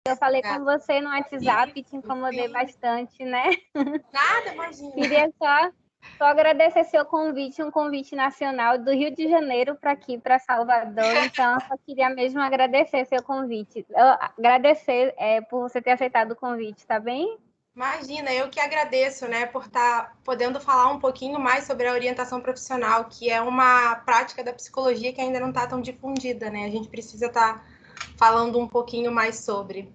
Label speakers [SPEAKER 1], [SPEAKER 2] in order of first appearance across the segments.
[SPEAKER 1] Eu falei com você no WhatsApp e te incomodei bastante, né?
[SPEAKER 2] Nada, imagina.
[SPEAKER 1] Queria só agradecer seu convite, um convite nacional do Rio de Janeiro para aqui, para Salvador. Então, eu só queria mesmo agradecer seu convite. Agradecer por você ter aceitado o convite, tá bem?
[SPEAKER 2] Imagina, eu que agradeço, né, por estar podendo falar um pouquinho mais sobre a orientação profissional, que é uma prática da psicologia que ainda não está tão difundida, né? A gente precisa estar falando um pouquinho mais sobre.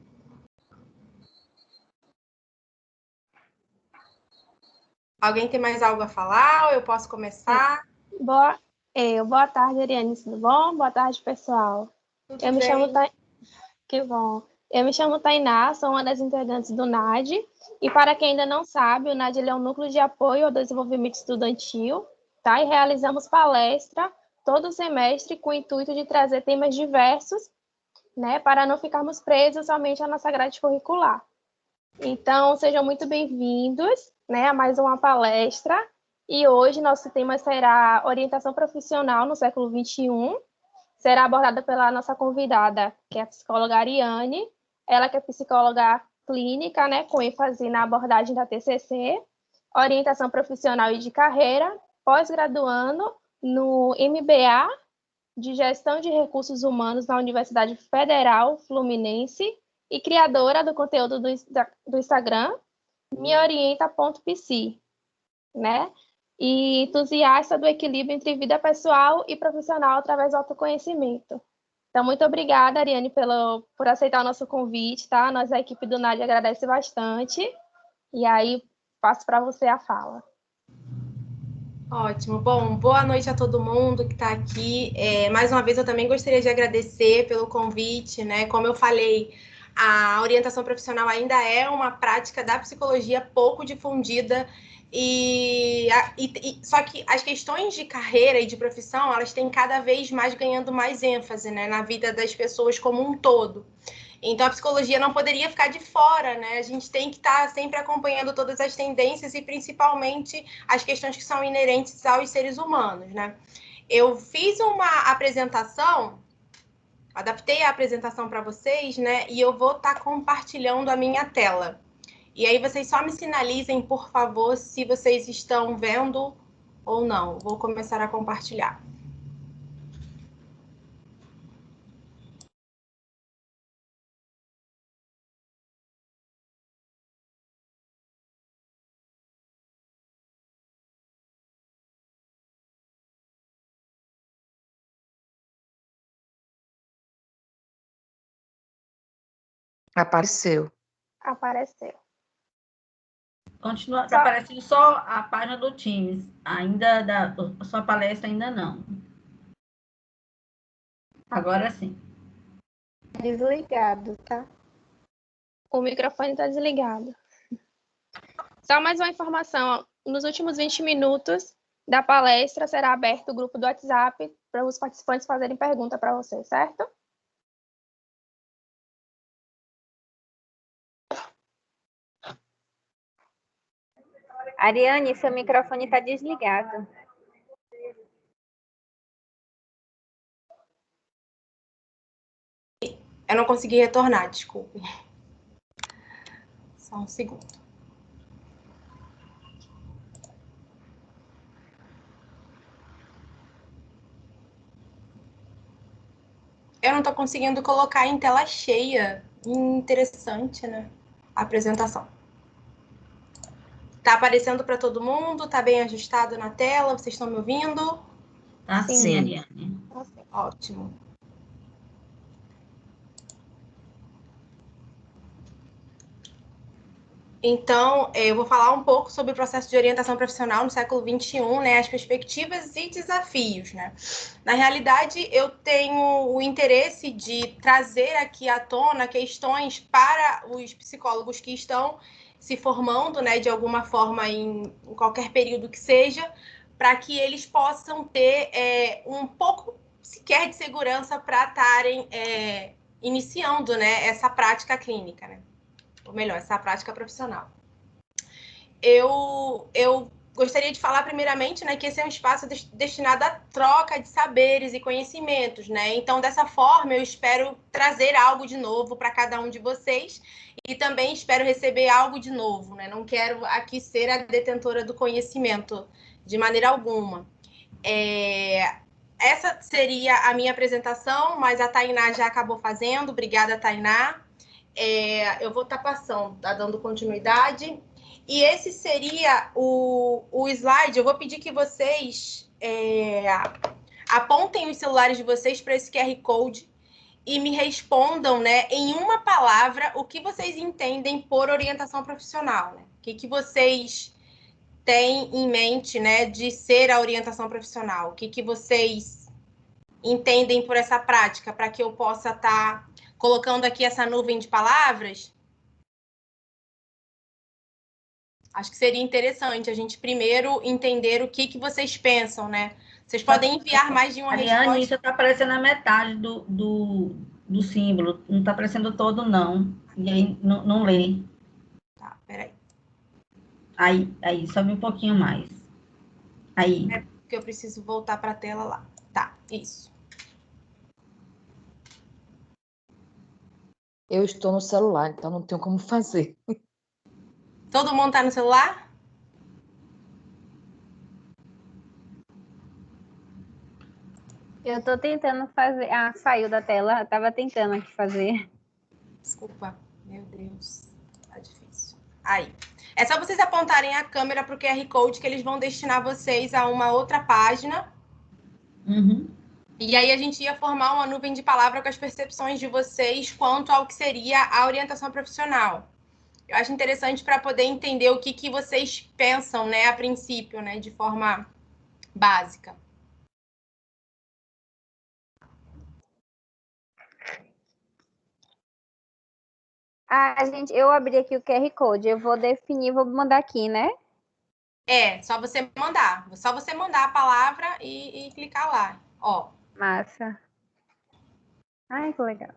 [SPEAKER 2] Alguém tem mais algo a falar? Ou eu posso começar?
[SPEAKER 3] Boa tarde, Ariane, tudo bom? Boa tarde, pessoal.
[SPEAKER 2] Tudo bem.
[SPEAKER 3] Que bom. Eu me chamo Tainá, sou uma das integrantes do NAD, e para quem ainda não sabe, o NAD é um núcleo de apoio ao desenvolvimento estudantil, tá? E realizamos palestra todo semestre com o intuito de trazer temas diversos, né, para não ficarmos presos somente à nossa grade curricular. Então, sejam muito bem-vindos, né, a mais uma palestra. E hoje nosso tema será orientação profissional no século XXI. Será abordada pela nossa convidada, que é a psicóloga Ariane. Ela que é psicóloga clínica, né, com ênfase na abordagem da TCC, orientação profissional e de carreira, pós-graduando no MBA de Gestão de Recursos Humanos na Universidade Federal Fluminense e criadora do conteúdo do Instagram, meorienta.pc, né? E entusiasta do equilíbrio entre vida pessoal e profissional através do autoconhecimento. Então, muito obrigada, Ariane, por aceitar o nosso convite, tá? Nós, a equipe do NAD, agradece bastante. E aí, passo para você a fala.
[SPEAKER 2] Ótimo. Bom, boa noite a todo mundo que está aqui. Mais uma vez, eu também gostaria de agradecer pelo convite, né? Como eu falei, a orientação profissional ainda é uma prática da psicologia pouco difundida, só que as questões de carreira e de profissão, elas têm cada vez mais ganhando mais ênfase, né, na vida das pessoas como um todo. Então, a psicologia não poderia ficar de fora, né? A gente tem que estar sempre acompanhando todas as tendências e, principalmente, as questões que são inerentes aos seres humanos, né? Eu fiz uma apresentação, adaptei a apresentação para vocês, né? E eu vou estar compartilhando a minha tela. E aí, vocês só me sinalizem, por favor, se vocês estão vendo ou não. Vou começar a compartilhar.
[SPEAKER 4] Apareceu.
[SPEAKER 3] Apareceu.
[SPEAKER 5] Continua, está aparecendo só a página do Teams, ainda a sua palestra ainda não. Agora sim.
[SPEAKER 1] Desligado, tá?
[SPEAKER 3] O microfone está desligado. Só mais uma informação, nos últimos 20 minutos da palestra será aberto o grupo do WhatsApp para os participantes fazerem pergunta para você, certo?
[SPEAKER 1] Ariane, seu microfone está desligado.
[SPEAKER 2] Eu não consegui retornar, desculpe. Só um segundo. Eu não estou conseguindo colocar em tela cheia. Interessante, né? A apresentação. Tá aparecendo para todo mundo? Tá bem ajustado na tela? Vocês estão me ouvindo?
[SPEAKER 5] Tá sim, Ariane.
[SPEAKER 2] Ótimo. Então, eu vou falar um pouco sobre o processo de orientação profissional no século XXI, né, as perspectivas e desafios, né. Na realidade, eu tenho o interesse de trazer aqui à tona questões para os psicólogos que estão se formando, né, de alguma forma em qualquer período que seja, para que eles possam ter um pouco sequer de segurança para estarem iniciando, né, essa prática clínica, né. Ou melhor, essa prática profissional. Eu gostaria de falar primeiramente, né, que esse é um espaço destinado à troca de saberes e conhecimentos, né? Então, dessa forma, eu espero trazer algo de novo para cada um de vocês e também espero receber algo de novo, né? Não quero aqui ser a detentora do conhecimento de maneira alguma. Essa seria a minha apresentação, mas a Tainá já acabou fazendo. Obrigada, Tainá. Eu vou estar passando, tá dando continuidade. E esse seria o slide. Eu vou pedir que vocês apontem os celulares de vocês para esse QR Code e me respondam, né, em uma palavra, o que vocês entendem por orientação profissional. Né? O que vocês têm em mente, né, de ser a orientação profissional? O que vocês entendem por essa prática, para que eu possa estar colocando aqui essa nuvem de palavras? Acho que seria interessante a gente primeiro entender o que vocês pensam, né? Vocês podem enviar mais de uma
[SPEAKER 5] Ariane,
[SPEAKER 2] resposta.
[SPEAKER 5] isso está aparecendo a metade do símbolo, não está aparecendo todo, não. E aí não lê.
[SPEAKER 2] Tá, peraí.
[SPEAKER 5] Aí, sobe um pouquinho mais. Aí.
[SPEAKER 2] É porque eu preciso voltar para a tela lá. Tá, isso.
[SPEAKER 4] Eu estou no celular, então não tenho como fazer.
[SPEAKER 2] Todo mundo está no celular?
[SPEAKER 1] Eu tô tentando fazer. Ah, saiu da tela. Eu tava tentando aqui fazer.
[SPEAKER 2] Desculpa. Meu Deus. Tá difícil. Aí. É só vocês apontarem a câmera para o QR Code que eles vão destinar vocês a uma outra página.
[SPEAKER 5] Uhum.
[SPEAKER 2] E aí a gente ia formar uma nuvem de palavra com as percepções de vocês quanto ao que seria a orientação profissional. Eu acho interessante para poder entender o que vocês pensam, né, a princípio, né, de forma básica.
[SPEAKER 1] Eu abri aqui o QR Code. Eu vou definir, vou mandar aqui, né?
[SPEAKER 2] Só você mandar. Só você mandar a palavra e clicar lá. Ó.
[SPEAKER 1] Massa. Ai, que legal.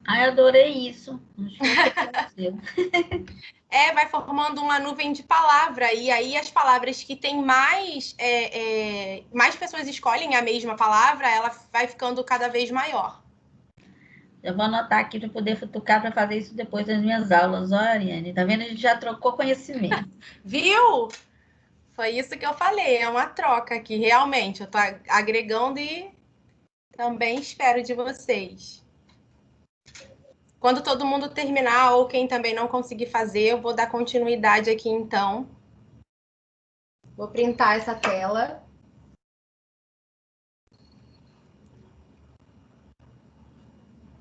[SPEAKER 5] Ai, adorei isso. Acho que
[SPEAKER 2] Vai formando uma nuvem de palavra. E aí as palavras que tem mais pessoas escolhem a mesma palavra, ela vai ficando cada vez maior.
[SPEAKER 5] Eu vou anotar aqui para poder futucar para fazer isso depois das minhas aulas. Ó, Ariane, tá vendo? A gente já trocou conhecimento.
[SPEAKER 2] Viu? Foi isso que eu falei. É uma troca aqui, realmente. Eu tô agregando e também espero de vocês. Quando todo mundo terminar, ou quem também não conseguir fazer, eu vou dar continuidade aqui, então. Vou printar essa tela.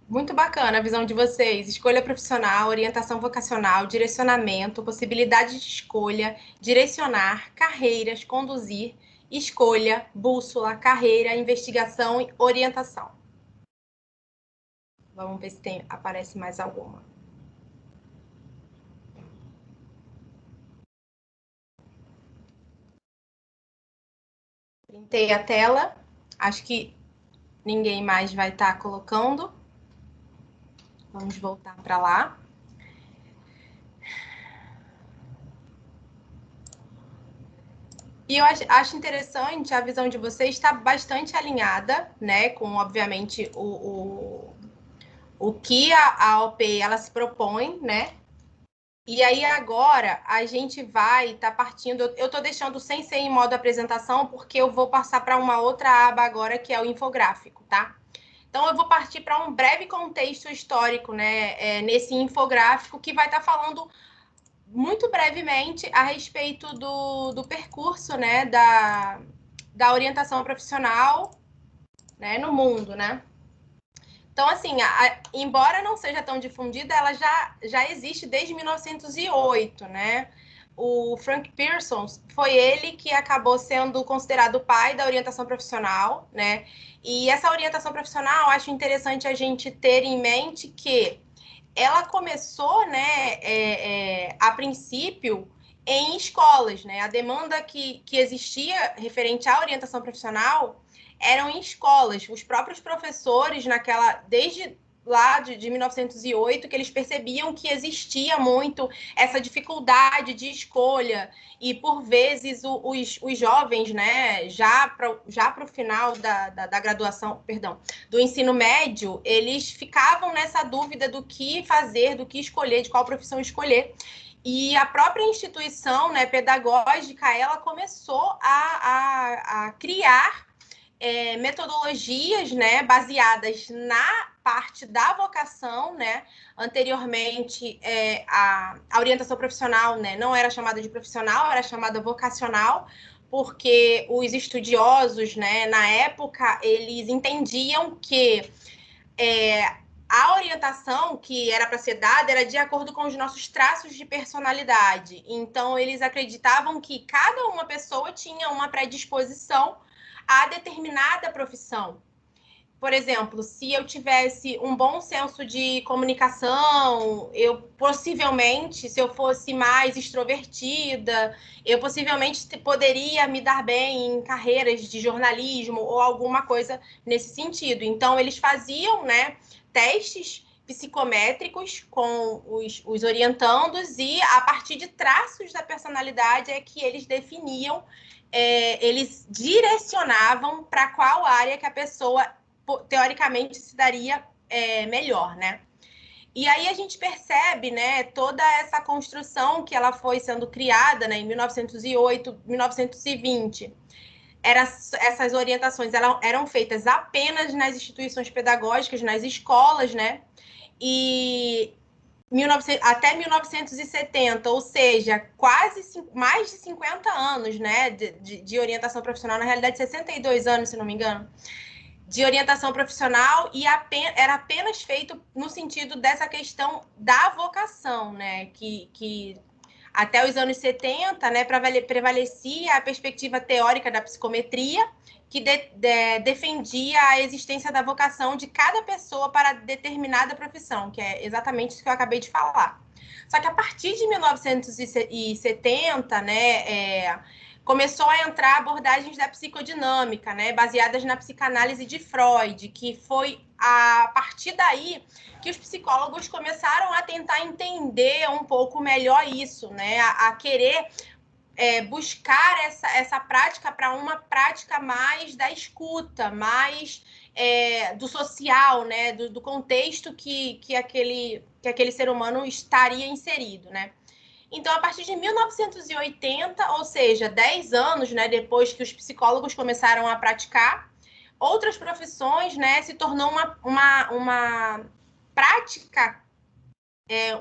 [SPEAKER 2] Muito bacana a visão de vocês. Escolha profissional, orientação vocacional, direcionamento, possibilidade de escolha, direcionar, carreiras, conduzir, escolha, bússola, carreira, investigação e orientação. Vamos ver se aparece mais alguma. Printei a tela. Acho que ninguém mais vai estar colocando. Vamos voltar para lá. E eu acho interessante, a visão de vocês está bastante alinhada, né, com, obviamente, o que a AOP ela se propõe, né? E aí agora a gente vai estar partindo. Eu estou deixando sem ser em modo apresentação, porque eu vou passar para uma outra aba agora, que é o infográfico, tá? Então eu vou partir para um breve contexto histórico, né, nesse infográfico, que vai estar falando muito brevemente a respeito do percurso, né, da orientação profissional, né, no mundo, né? Então, assim, embora não seja tão difundida, ela já existe desde 1908, né? O Frank Pearson foi ele que acabou sendo considerado o pai da orientação profissional, né? E essa orientação profissional, acho interessante a gente ter em mente que ela começou, né, a princípio, em escolas, né? A demanda que existia referente à orientação profissional eram em escolas. Os próprios professores, desde lá de 1908, que eles percebiam que existia muito essa dificuldade de escolha e, por vezes, os jovens, né, já para o final da graduação, perdão, do ensino médio, eles ficavam nessa dúvida do que fazer, do que escolher, de qual profissão escolher. E a própria instituição, né, pedagógica, ela começou a criar metodologias, né, baseadas na parte da vocação, né? Anteriormente, a orientação profissional, né, não era chamada de profissional, era chamada vocacional, porque os estudiosos, né, na época, eles entendiam que a orientação que era para ser dada era de acordo com os nossos traços de personalidade. Então, eles acreditavam que cada uma pessoa tinha uma predisposição a determinada profissão. Por exemplo, se eu tivesse um bom senso de comunicação, eu possivelmente, se eu fosse mais extrovertida, eu possivelmente poderia me dar bem em carreiras de jornalismo ou alguma coisa nesse sentido. Então, eles faziam, né, testes psicométricos com os orientandos e, a partir de traços da personalidade, é que eles definiam, eles direcionavam para qual área que a pessoa teoricamente se daria melhor, né? E aí a gente percebe, né, toda essa construção que ela foi sendo criada, né, em 1908, 1920. Essas orientações eram feitas apenas nas instituições pedagógicas, nas escolas, né? E até 1970, ou seja, quase mais de 50 anos, né, de orientação profissional, na realidade 62 anos, se não me engano, de orientação profissional, e era apenas feito no sentido dessa questão da vocação, né, que até os anos 70, né, prevalecia a perspectiva teórica da psicometria, que defendia a existência da vocação de cada pessoa para determinada profissão, que é exatamente isso que eu acabei de falar. Só que a partir de 1970, né, começou a entrar abordagens da psicodinâmica, né, baseadas na psicanálise de Freud, que foi a partir daí que os psicólogos começaram a tentar entender um pouco melhor isso, né, a querer buscar essa prática para uma prática mais da escuta, mais do social, né, do contexto que aquele ser humano estaria inserido, né. Então, a partir de 1980, ou seja, 10 anos, né, depois que os psicólogos começaram a praticar, outras profissões, né, se tornou uma prática,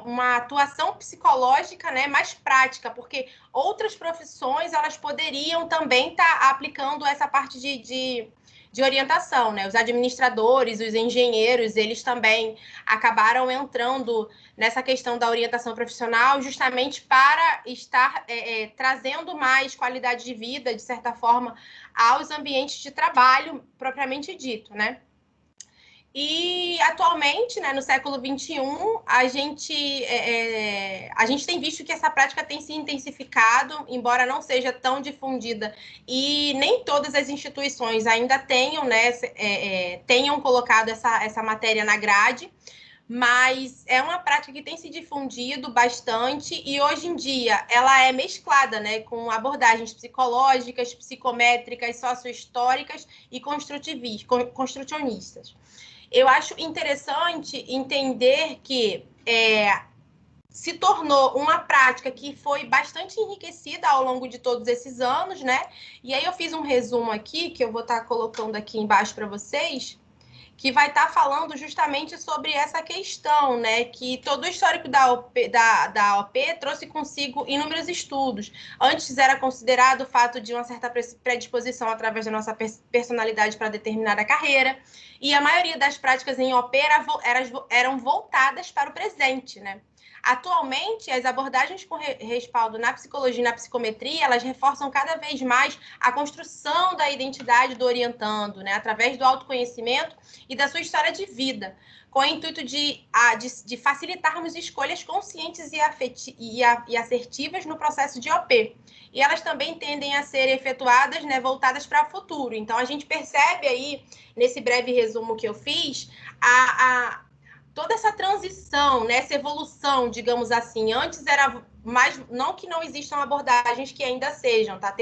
[SPEAKER 2] uma atuação psicológica, né, mais prática, porque outras profissões elas poderiam também estar aplicando essa parte de orientação, né? Os administradores, os engenheiros, eles também acabaram entrando nessa questão da orientação profissional justamente para estar trazendo mais qualidade de vida, de certa forma, aos ambientes de trabalho propriamente dito, né? E atualmente, né, no século XXI, a gente tem visto que essa prática tem se intensificado, embora não seja tão difundida, e nem todas as instituições ainda tenham, né, tenham colocado essa matéria na grade, mas é uma prática que tem se difundido bastante e hoje em dia ela é mesclada, né, com abordagens psicológicas, psicométricas, sociohistóricas e construcionistas. Eu acho interessante entender que se tornou uma prática que foi bastante enriquecida ao longo de todos esses anos, né? E aí eu fiz um resumo aqui, que eu vou estar colocando aqui embaixo para vocês, que vai estar falando justamente sobre essa questão, né? Que todo o histórico da OP trouxe consigo inúmeros estudos. Antes era considerado o fato de uma certa predisposição através da nossa personalidade para determinada carreira, e a maioria das práticas em OP eram voltadas para o presente, né? Atualmente, as abordagens com respaldo na psicologia e na psicometria, elas reforçam cada vez mais a construção da identidade do orientando, né, através do autoconhecimento e da sua história de vida, com o intuito de facilitarmos escolhas conscientes e assertivas no processo de OP. E elas também tendem a ser efetuadas, né, voltadas para o futuro. Então, a gente percebe aí, nesse breve resumo que eu fiz, toda essa transição, né, essa evolução, digamos assim. Antes era mais, não que não existam abordagens que ainda sejam, tá?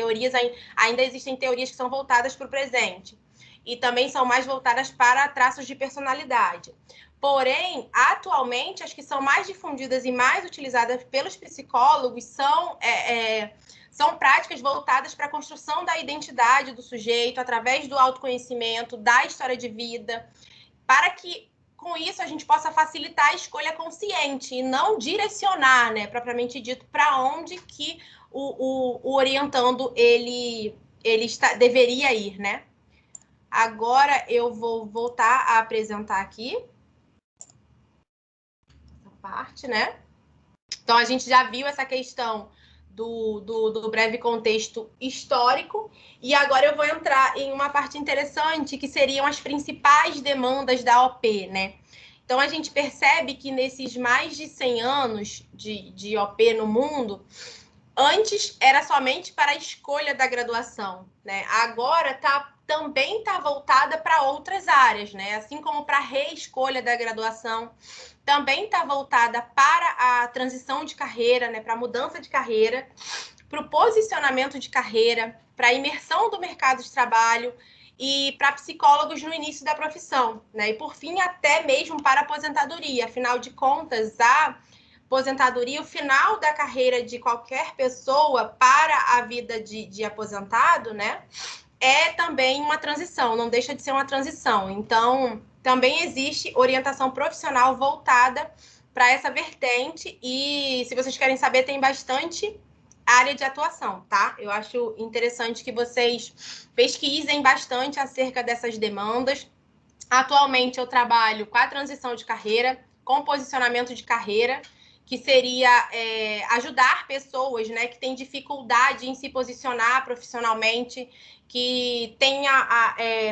[SPEAKER 2] Ainda existem teorias que são voltadas para o presente. E também são mais voltadas para traços de personalidade. Porém, atualmente, as que são mais difundidas e mais utilizadas pelos psicólogos são práticas voltadas para a construção da identidade do sujeito, através do autoconhecimento, da história de vida, para que, com isso, a gente possa facilitar a escolha consciente e não direcionar, né, propriamente dito, para onde que o orientando deveria ir, né? Agora eu vou voltar a apresentar aqui essa parte, né? Então, a gente já viu essa questão do breve contexto histórico, e agora eu vou entrar em uma parte interessante, que seriam as principais demandas da OP, né? Então, a gente percebe que nesses mais de 100 anos de OP no mundo, antes era somente para a escolha da graduação, né? Agora também está voltada para outras áreas, né? Assim como para a reescolha da graduação, também está voltada para a transição de carreira, né? Para a mudança de carreira, para o posicionamento de carreira, para a imersão do mercado de trabalho e para psicólogos no início da profissão, né? E por fim, até mesmo para a aposentadoria. Afinal de contas, a aposentadoria, o final da carreira de qualquer pessoa para a vida de aposentado, né? É também uma transição, não deixa de ser uma transição. Então, também existe orientação profissional voltada para essa vertente e, se vocês querem saber, tem bastante área de atuação, tá? Eu acho interessante que vocês pesquisem bastante acerca dessas demandas. Atualmente, eu trabalho com a transição de carreira, com posicionamento de carreira, que seria ajudar pessoas, né, que têm dificuldade em se posicionar profissionalmente, que tem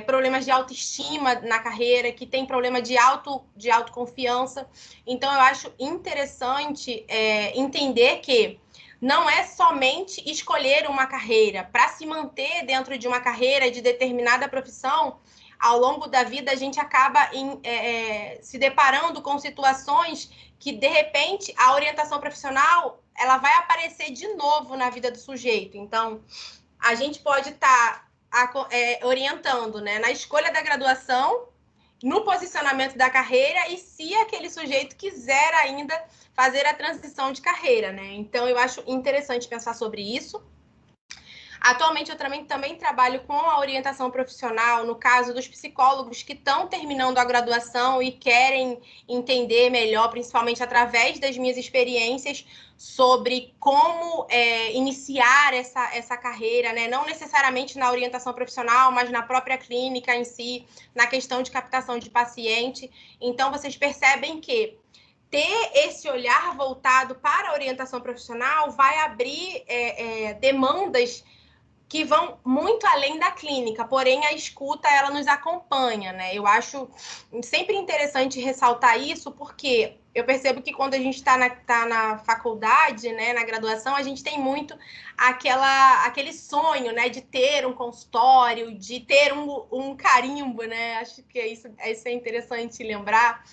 [SPEAKER 2] problemas de autoestima na carreira, que tem problema de autoconfiança. Então, eu acho interessante entender que não é somente escolher uma carreira. Para se manter dentro de uma carreira de determinada profissão, ao longo da vida, a gente acaba se deparando com situações que, de repente, a orientação profissional ela vai aparecer de novo na vida do sujeito. Então, a gente pode estar orientando, né, na escolha da graduação, no posicionamento da carreira e se aquele sujeito quiser ainda fazer a transição de carreira, né? Então, eu acho interessante pensar sobre isso. Atualmente, eu também trabalho com a orientação profissional, no caso dos psicólogos que estão terminando a graduação e querem entender melhor, principalmente através das minhas experiências, sobre como iniciar essa carreira, né? Não necessariamente na orientação profissional, mas na própria clínica em si, na questão de captação de paciente. Então, vocês percebem que ter esse olhar voltado para a orientação profissional vai abrir demandas que vão muito além da clínica, porém a escuta, ela nos acompanha, né? Eu acho sempre interessante ressaltar isso, porque eu percebo que quando a gente está na faculdade, né, na graduação, a gente tem muito aquele sonho, né, de ter um consultório, de ter um carimbo, né? Acho que isso é interessante lembrar.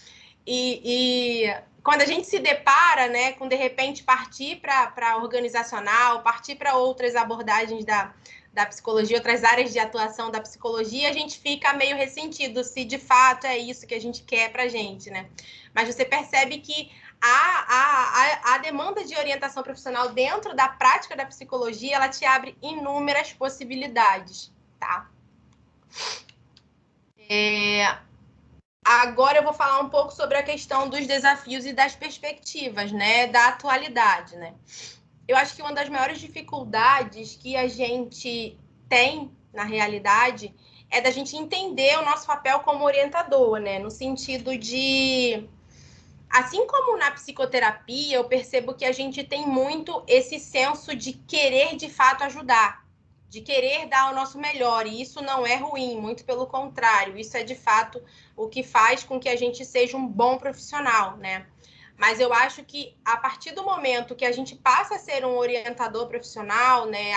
[SPEAKER 2] E quando a gente se depara, né, com, de repente, partir para organizacional, partir para outras abordagens da psicologia, outras áreas de atuação da psicologia, a gente fica meio ressentido se, de fato, é isso que a gente quer para a gente, né? Mas você percebe que a demanda de orientação profissional dentro da prática da psicologia, ela te abre inúmeras possibilidades, tá? Agora eu vou falar um pouco sobre a questão dos desafios e das perspectivas, né, da atualidade, né? Eu acho que uma das maiores dificuldades que a gente tem, na realidade, é da gente entender o nosso papel como orientador, né? No sentido de Assim como na psicoterapia, eu percebo que a gente tem muito esse senso de querer de fato ajudar, de querer dar o nosso melhor, e isso não é ruim, muito pelo contrário, isso é de fato o que faz com que a gente seja um bom profissional, né? Mas eu acho que a partir do momento que a gente passa a ser um orientador profissional, né,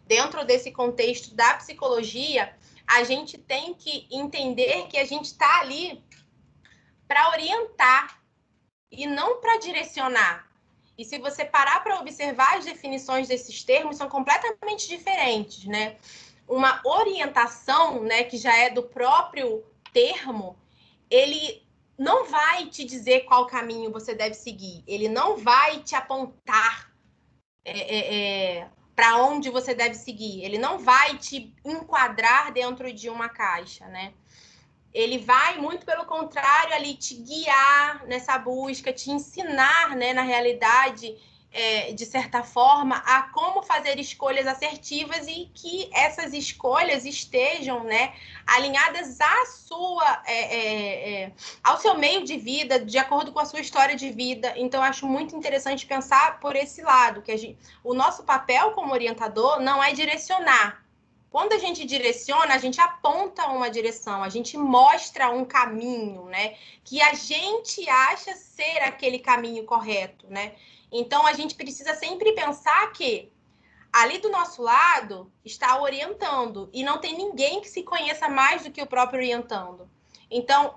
[SPEAKER 2] dentro desse contexto da psicologia, a gente tem que entender que a gente está ali para orientar e não para direcionar. E se você parar para observar as definições desses termos, são completamente diferentes, né? Uma orientação, né, que já é do próprio termo, ele não vai te dizer qual caminho você deve seguir. Ele não vai te apontar para onde você deve seguir. Ele não vai te enquadrar dentro de uma caixa, né? Ele vai, muito pelo contrário, ali te guiar nessa busca, te ensinar, né, na realidade, de certa forma, a como fazer escolhas assertivas e que essas escolhas estejam, né, alinhadas à sua, ao seu meio de vida, de acordo com a sua história de vida. Então, eu acho muito interessante pensar por esse lado, que o nosso papel como orientador não é direcionar. Quando a gente direciona, a gente aponta uma direção, a gente mostra um caminho, né? Que a gente acha ser aquele caminho correto, né? Então, a gente precisa sempre pensar que ali do nosso lado está orientando e não tem ninguém que se conheça mais do que o próprio orientando. Então,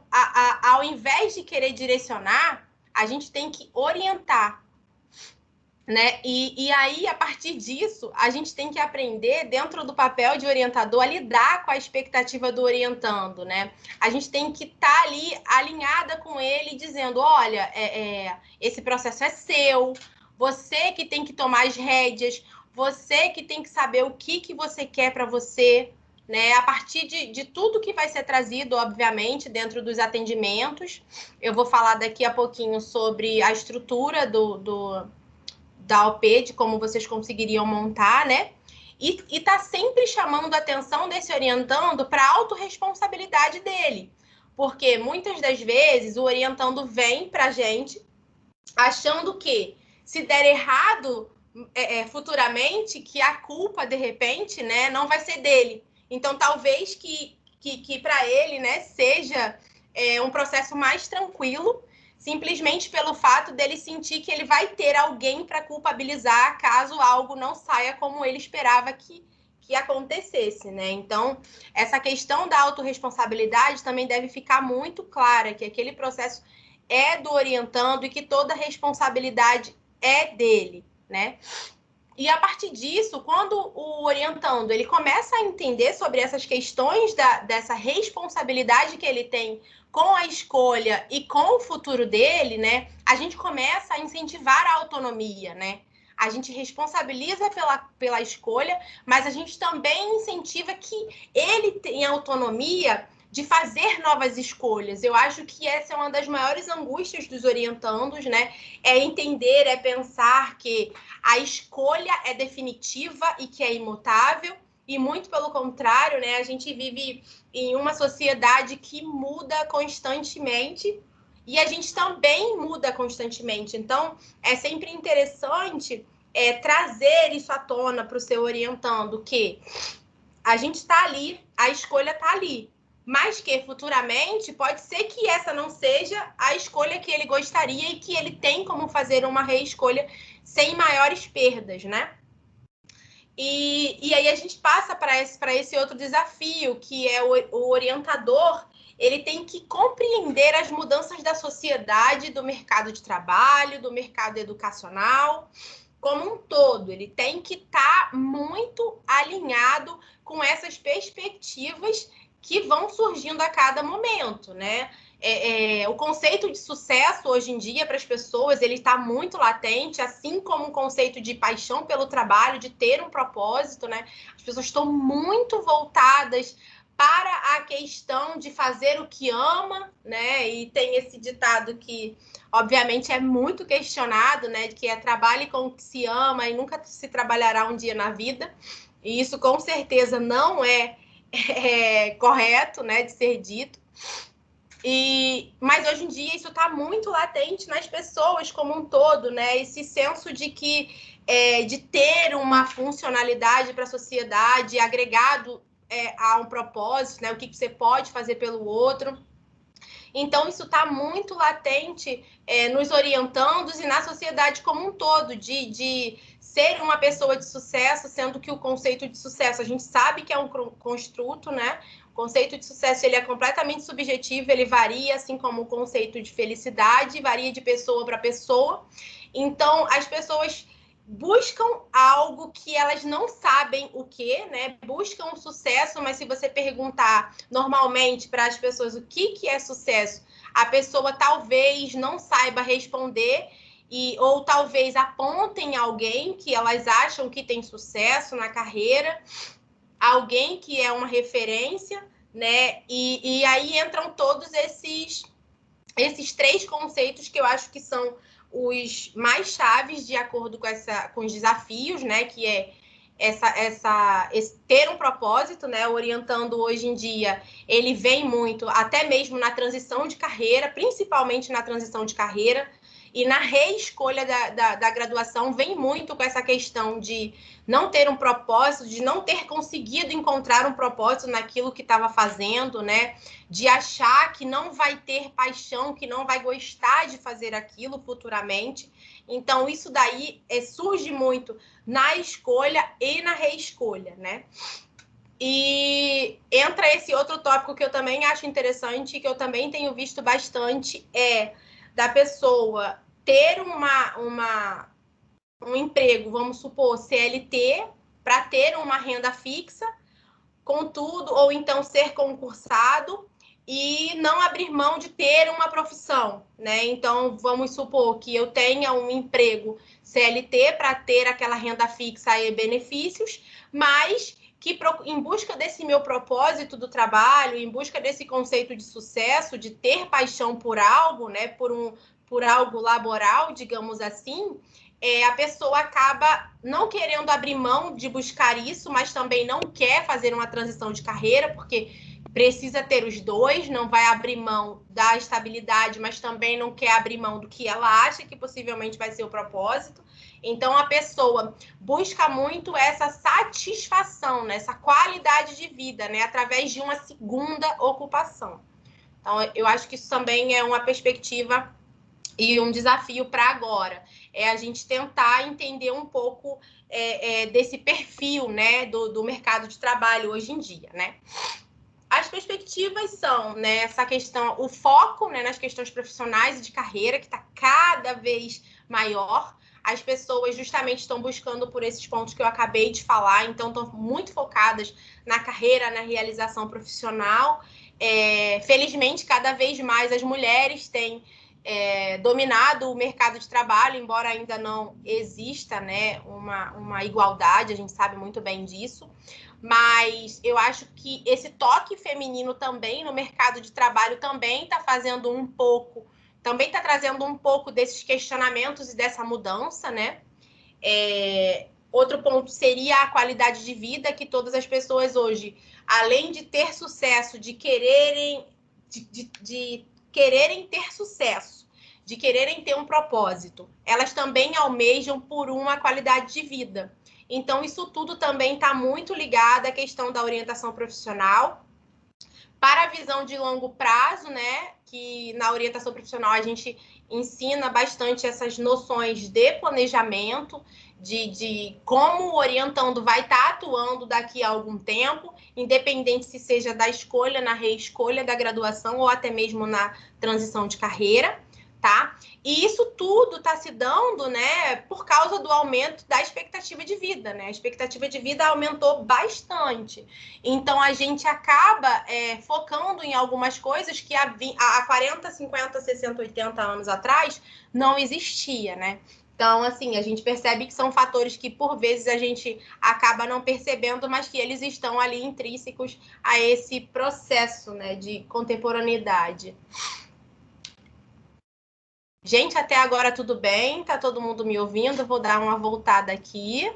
[SPEAKER 2] ao invés de querer direcionar, a gente tem que orientar. Né? E aí, a partir disso, a gente tem que aprender, dentro do papel de orientador, a lidar com a expectativa do orientando, né? A gente tem que estar ali alinhada com ele, dizendo, olha, esse processo é seu, você que tem que tomar as rédeas, você que tem que saber o que você quer para você, né? A partir de tudo que vai ser trazido, obviamente, dentro dos atendimentos. Eu vou falar daqui a pouquinho sobre a estrutura da OP, de como vocês conseguiriam montar, né? E tá sempre chamando a atenção desse orientando para a autorresponsabilidade dele. Porque muitas das vezes o orientando vem para a gente achando que se der errado futuramente, que a culpa, de repente, né, não vai ser dele. Então, talvez que para ele, né, seja um processo mais tranquilo, simplesmente pelo fato dele sentir que ele vai ter alguém para culpabilizar caso algo não saia como ele esperava que acontecesse, né? Então, essa questão da autorresponsabilidade também deve ficar muito clara, que aquele processo é do orientando e que toda responsabilidade é dele, né? E a partir disso, quando o orientando ele começa a entender sobre essas questões dessa responsabilidade que ele tem com a escolha e com o futuro dele, né? A gente começa a incentivar a autonomia, né? A gente responsabiliza pela escolha, mas a gente também incentiva que ele tenha autonomia de fazer novas escolhas. Eu acho que essa é uma das maiores angústias dos orientandos, né? É entender, é pensar que a escolha é definitiva e que é imutável, e muito pelo contrário, né? A gente vive em uma sociedade que muda constantemente e a gente também muda constantemente. Então, é sempre interessante trazer isso à tona para o seu orientando, que a gente está ali, a escolha está ali, mas que futuramente pode ser que essa não seja a escolha que ele gostaria e que ele tem como fazer uma reescolha sem maiores perdas, né? E aí a gente passa para esse outro desafio, que é o orientador, ele tem que compreender as mudanças da sociedade, do mercado de trabalho, do mercado educacional, como um todo. Ele tem que estar muito alinhado com essas perspectivas que vão surgindo a cada momento, né? O conceito de sucesso hoje em dia para as pessoas, ele está muito latente, assim como o conceito de paixão pelo trabalho, de ter um propósito, né? As pessoas estão muito voltadas para a questão de fazer o que ama, né? E tem esse ditado que, obviamente, é muito questionado, né? Que trabalhe com o que se ama e nunca se trabalhará um dia na vida. E isso, com certeza, não é correto, né? De ser dito. Mas hoje em dia isso está muito latente nas pessoas como um todo, né? Esse senso de que de ter uma funcionalidade para a sociedade, agregado a um propósito, né? O que você pode fazer pelo outro. Então, isso está muito latente nos orientando e na sociedade como um todo, de ser uma pessoa de sucesso, sendo que o conceito de sucesso, a gente sabe que é um construto, né? O conceito de sucesso ele é completamente subjetivo, ele varia, assim como o conceito de felicidade, varia de pessoa para pessoa. Então, as pessoas buscam algo que elas não sabem o que, né? Buscam um sucesso, mas se você perguntar normalmente para as pessoas o que é sucesso, a pessoa talvez não saiba responder ou talvez apontem alguém que elas acham que tem sucesso na carreira, alguém que é uma referência, né? E aí entram todos esses três conceitos que eu acho que são os mais chaves de acordo com os desafios, né? Que é ter um propósito, né? Orientando hoje em dia, ele vem muito, até mesmo na transição de carreira, principalmente na transição de carreira, e na reescolha da graduação, vem muito com essa questão de não ter um propósito, de não ter conseguido encontrar um propósito naquilo que estava fazendo, né? De achar que não vai ter paixão, que não vai gostar de fazer aquilo futuramente. Então, isso daí surge muito na escolha e na reescolha, né? E entra esse outro tópico que eu também acho interessante, que eu também tenho visto bastante, da pessoa ter um emprego, vamos supor, CLT, para ter uma renda fixa, contudo, ou então ser concursado e não abrir mão de ter uma profissão, né? Então, vamos supor que eu tenha um emprego CLT para ter aquela renda fixa e benefícios, mas que em busca desse meu propósito do trabalho, em busca desse conceito de sucesso, de ter paixão por algo, né? Por algo laboral, digamos assim, a pessoa acaba não querendo abrir mão de buscar isso, mas também não quer fazer uma transição de carreira, porque precisa ter os dois, não vai abrir mão da estabilidade, mas também não quer abrir mão do que ela acha que possivelmente vai ser o propósito. Então, a pessoa busca muito essa satisfação, né? Essa qualidade de vida, né? Através de uma segunda ocupação. Então, eu acho que isso também é uma perspectiva e um desafio para agora. É a gente tentar entender um pouco desse perfil, né? Do mercado de trabalho hoje em dia, né? As perspectivas são, né, essa questão, o foco, né, nas questões profissionais e de carreira, que está cada vez maior. As pessoas justamente estão buscando por esses pontos que eu acabei de falar, então estão muito focadas na carreira, na realização profissional. Felizmente, cada vez mais as mulheres têm dominado o mercado de trabalho, embora ainda não exista, né, uma igualdade, a gente sabe muito bem disso. Mas eu acho que esse toque feminino também no mercado de trabalho também está fazendo um pouco, também está trazendo um pouco desses questionamentos e dessa mudança, né? Outro ponto seria a qualidade de vida, que todas as pessoas hoje, além de ter sucesso, de quererem ter sucesso, de quererem ter um propósito, elas também almejam por uma qualidade de vida. Então, isso tudo também está muito ligado à questão da orientação profissional. Para a visão de longo prazo, né, que na orientação profissional a gente ensina bastante essas noções de planejamento, de como o orientando vai estar atuando daqui a algum tempo, independente se seja da escolha, na reescolha da graduação ou até mesmo na transição de carreira. Tá? E isso tudo está se dando, né, por causa do aumento da expectativa de vida, né? A expectativa de vida aumentou bastante. Então, a gente acaba focando em algumas coisas que há 40, 50, 60, 80 anos atrás não existia, né? Então, assim, a gente percebe que são fatores que, por vezes, a gente acaba não percebendo, mas que eles estão ali intrínsecos a esse processo, né, de contemporaneidade. Gente, até agora tudo bem? Tá todo mundo me ouvindo? Vou dar uma voltada aqui.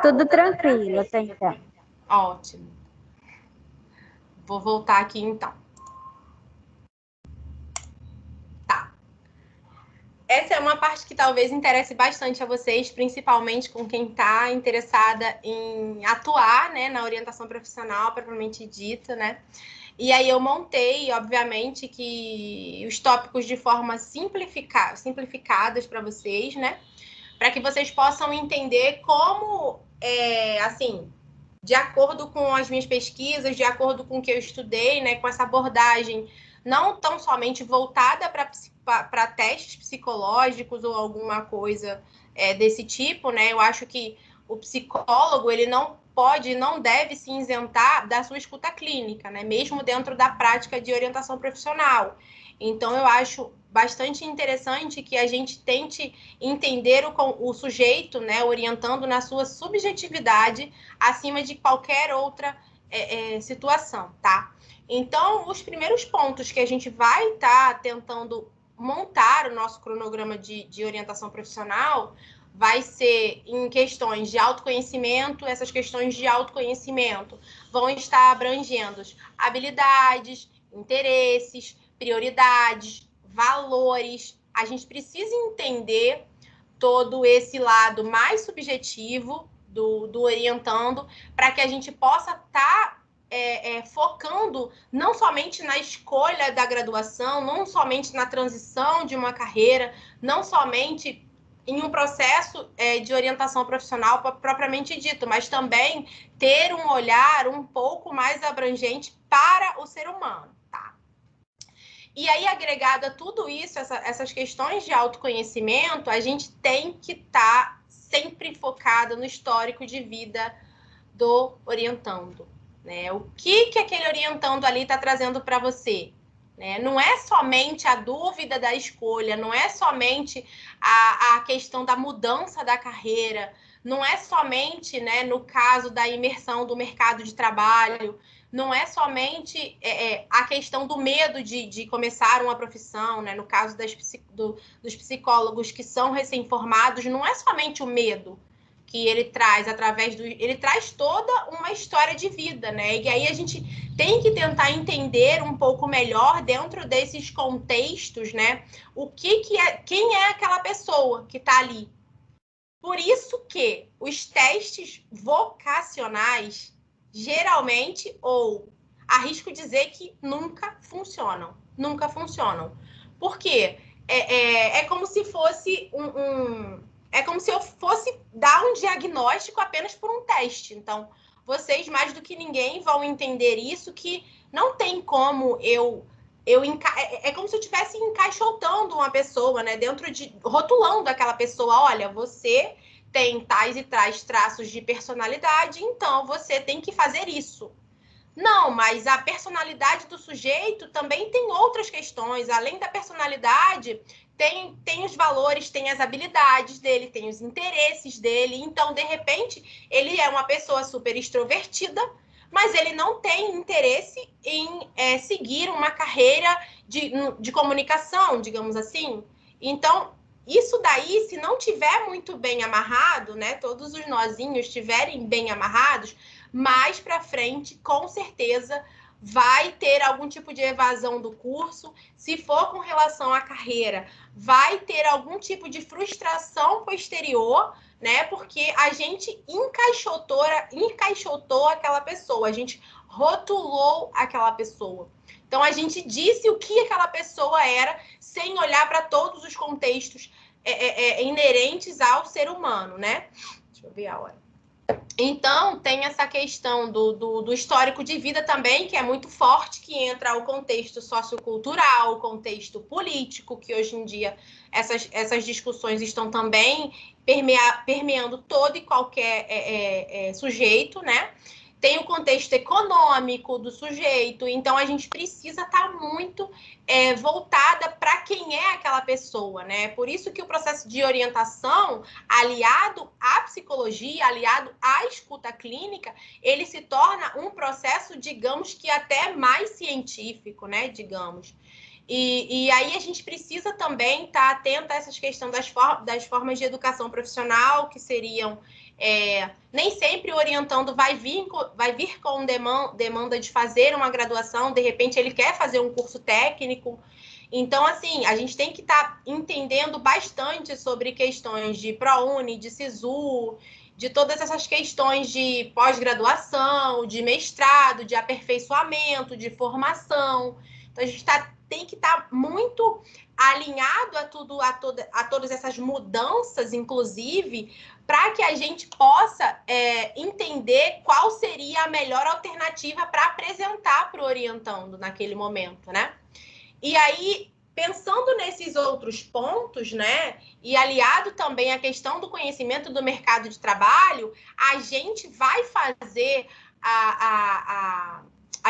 [SPEAKER 1] Tudo tranquilo, até então.
[SPEAKER 2] Ótimo. Vou voltar aqui, então. Tá. Essa é uma parte que talvez interesse bastante a vocês, principalmente com quem está interessada em atuar, né, na orientação profissional, propriamente dita, né? E aí eu montei, obviamente, que os tópicos de forma simplificadas para vocês, né? Para que vocês possam entender como, assim, de acordo com as minhas pesquisas, de acordo com o que eu estudei, né, com essa abordagem não tão somente voltada para testes psicológicos ou alguma coisa desse tipo, né? Eu acho que o psicólogo, ele não pode, não deve se isentar da sua escuta clínica, né? Mesmo dentro da prática de orientação profissional. Então, eu acho bastante interessante que a gente tente entender o sujeito, né, orientando na sua subjetividade acima de qualquer outra situação, tá? Então, os primeiros pontos que a gente vai estar tentando montar o nosso cronograma de orientação profissional vai ser em questões de autoconhecimento. Essas questões de autoconhecimento vão estar abrangendo habilidades, interesses, prioridades, valores. A gente precisa entender todo esse lado mais subjetivo do orientando, para que a gente possa estar focando não somente na escolha da graduação, não somente na transição de uma carreira, não somente em um processo de orientação profissional propriamente dito, mas também ter um olhar um pouco mais abrangente para o ser humano, tá? E aí, agregado a tudo isso, essas questões de autoconhecimento, a gente tem que estar sempre focado no histórico de vida do orientando, né? O que aquele orientando ali está trazendo para você? Né? Não é somente a dúvida da escolha, não é somente a questão da mudança da carreira, não é somente, né, no caso da imersão do mercado de trabalho, não é somente a questão do medo de começar uma profissão, né? No caso dos psicólogos que são recém-formados, não é somente o medo que ele traz ele traz toda uma história de vida, né? E aí a gente tem que tentar entender um pouco melhor dentro desses contextos, né? Quem é aquela pessoa que está ali. Por isso que os testes vocacionais geralmente, ou arrisco dizer que nunca funcionam. Nunca funcionam. Por quê? É como se fosse é como se eu fosse dar um diagnóstico apenas por um teste. Então, vocês, mais do que ninguém, vão entender isso, que não tem como é como se eu estivesse encaixotando uma pessoa, né? Rotulando aquela pessoa. Olha, você tem tais e tais traços de personalidade, então você tem que fazer isso. Não, mas a personalidade do sujeito também tem outras questões. Além da personalidade, tem os valores, tem as habilidades dele, tem os interesses dele. Então, de repente, ele é uma pessoa super extrovertida, mas ele não tem interesse em seguir uma carreira de comunicação, digamos assim. Então, isso daí, se não tiver muito bem amarrado, né, todos os nozinhos estiverem bem amarrados, mais para frente, com certeza, vai ter algum tipo de evasão do curso. Se for com relação à carreira, vai ter algum tipo de frustração posterior, né? Porque a gente encaixotou aquela pessoa, a gente rotulou aquela pessoa. Então, a gente disse o que aquela pessoa era, sem olhar para todos os contextos inerentes ao ser humano, né? Deixa eu ver a hora. Então, tem essa questão do histórico de vida também, que é muito forte, que entra o contexto sociocultural, o contexto político, que hoje em dia essas discussões estão também permeando todo e qualquer sujeito, né? Tem o contexto econômico do sujeito, então a gente precisa estar muito voltada para quem é aquela pessoa, né? Por isso que o processo de orientação, aliado à psicologia, aliado à escuta clínica, ele se torna um processo, digamos que até mais científico, né? Digamos. E aí a gente precisa também estar atento a essas questões das formas de educação profissional, que seriam... nem sempre o orientando vai vir com demanda de fazer uma graduação, de repente ele quer fazer um curso técnico. Então, assim, a gente tem que estar entendendo bastante sobre questões de ProUni, de SISU, de todas essas questões de pós-graduação, de mestrado, de aperfeiçoamento, de formação. Então, a gente tem que estar muito alinhado a todas essas mudanças, inclusive, para que a gente possa entender qual seria a melhor alternativa para apresentar para o orientando naquele momento, né? E aí, pensando nesses outros pontos, né, e aliado também à questão do conhecimento do mercado de trabalho, a gente vai fazer, a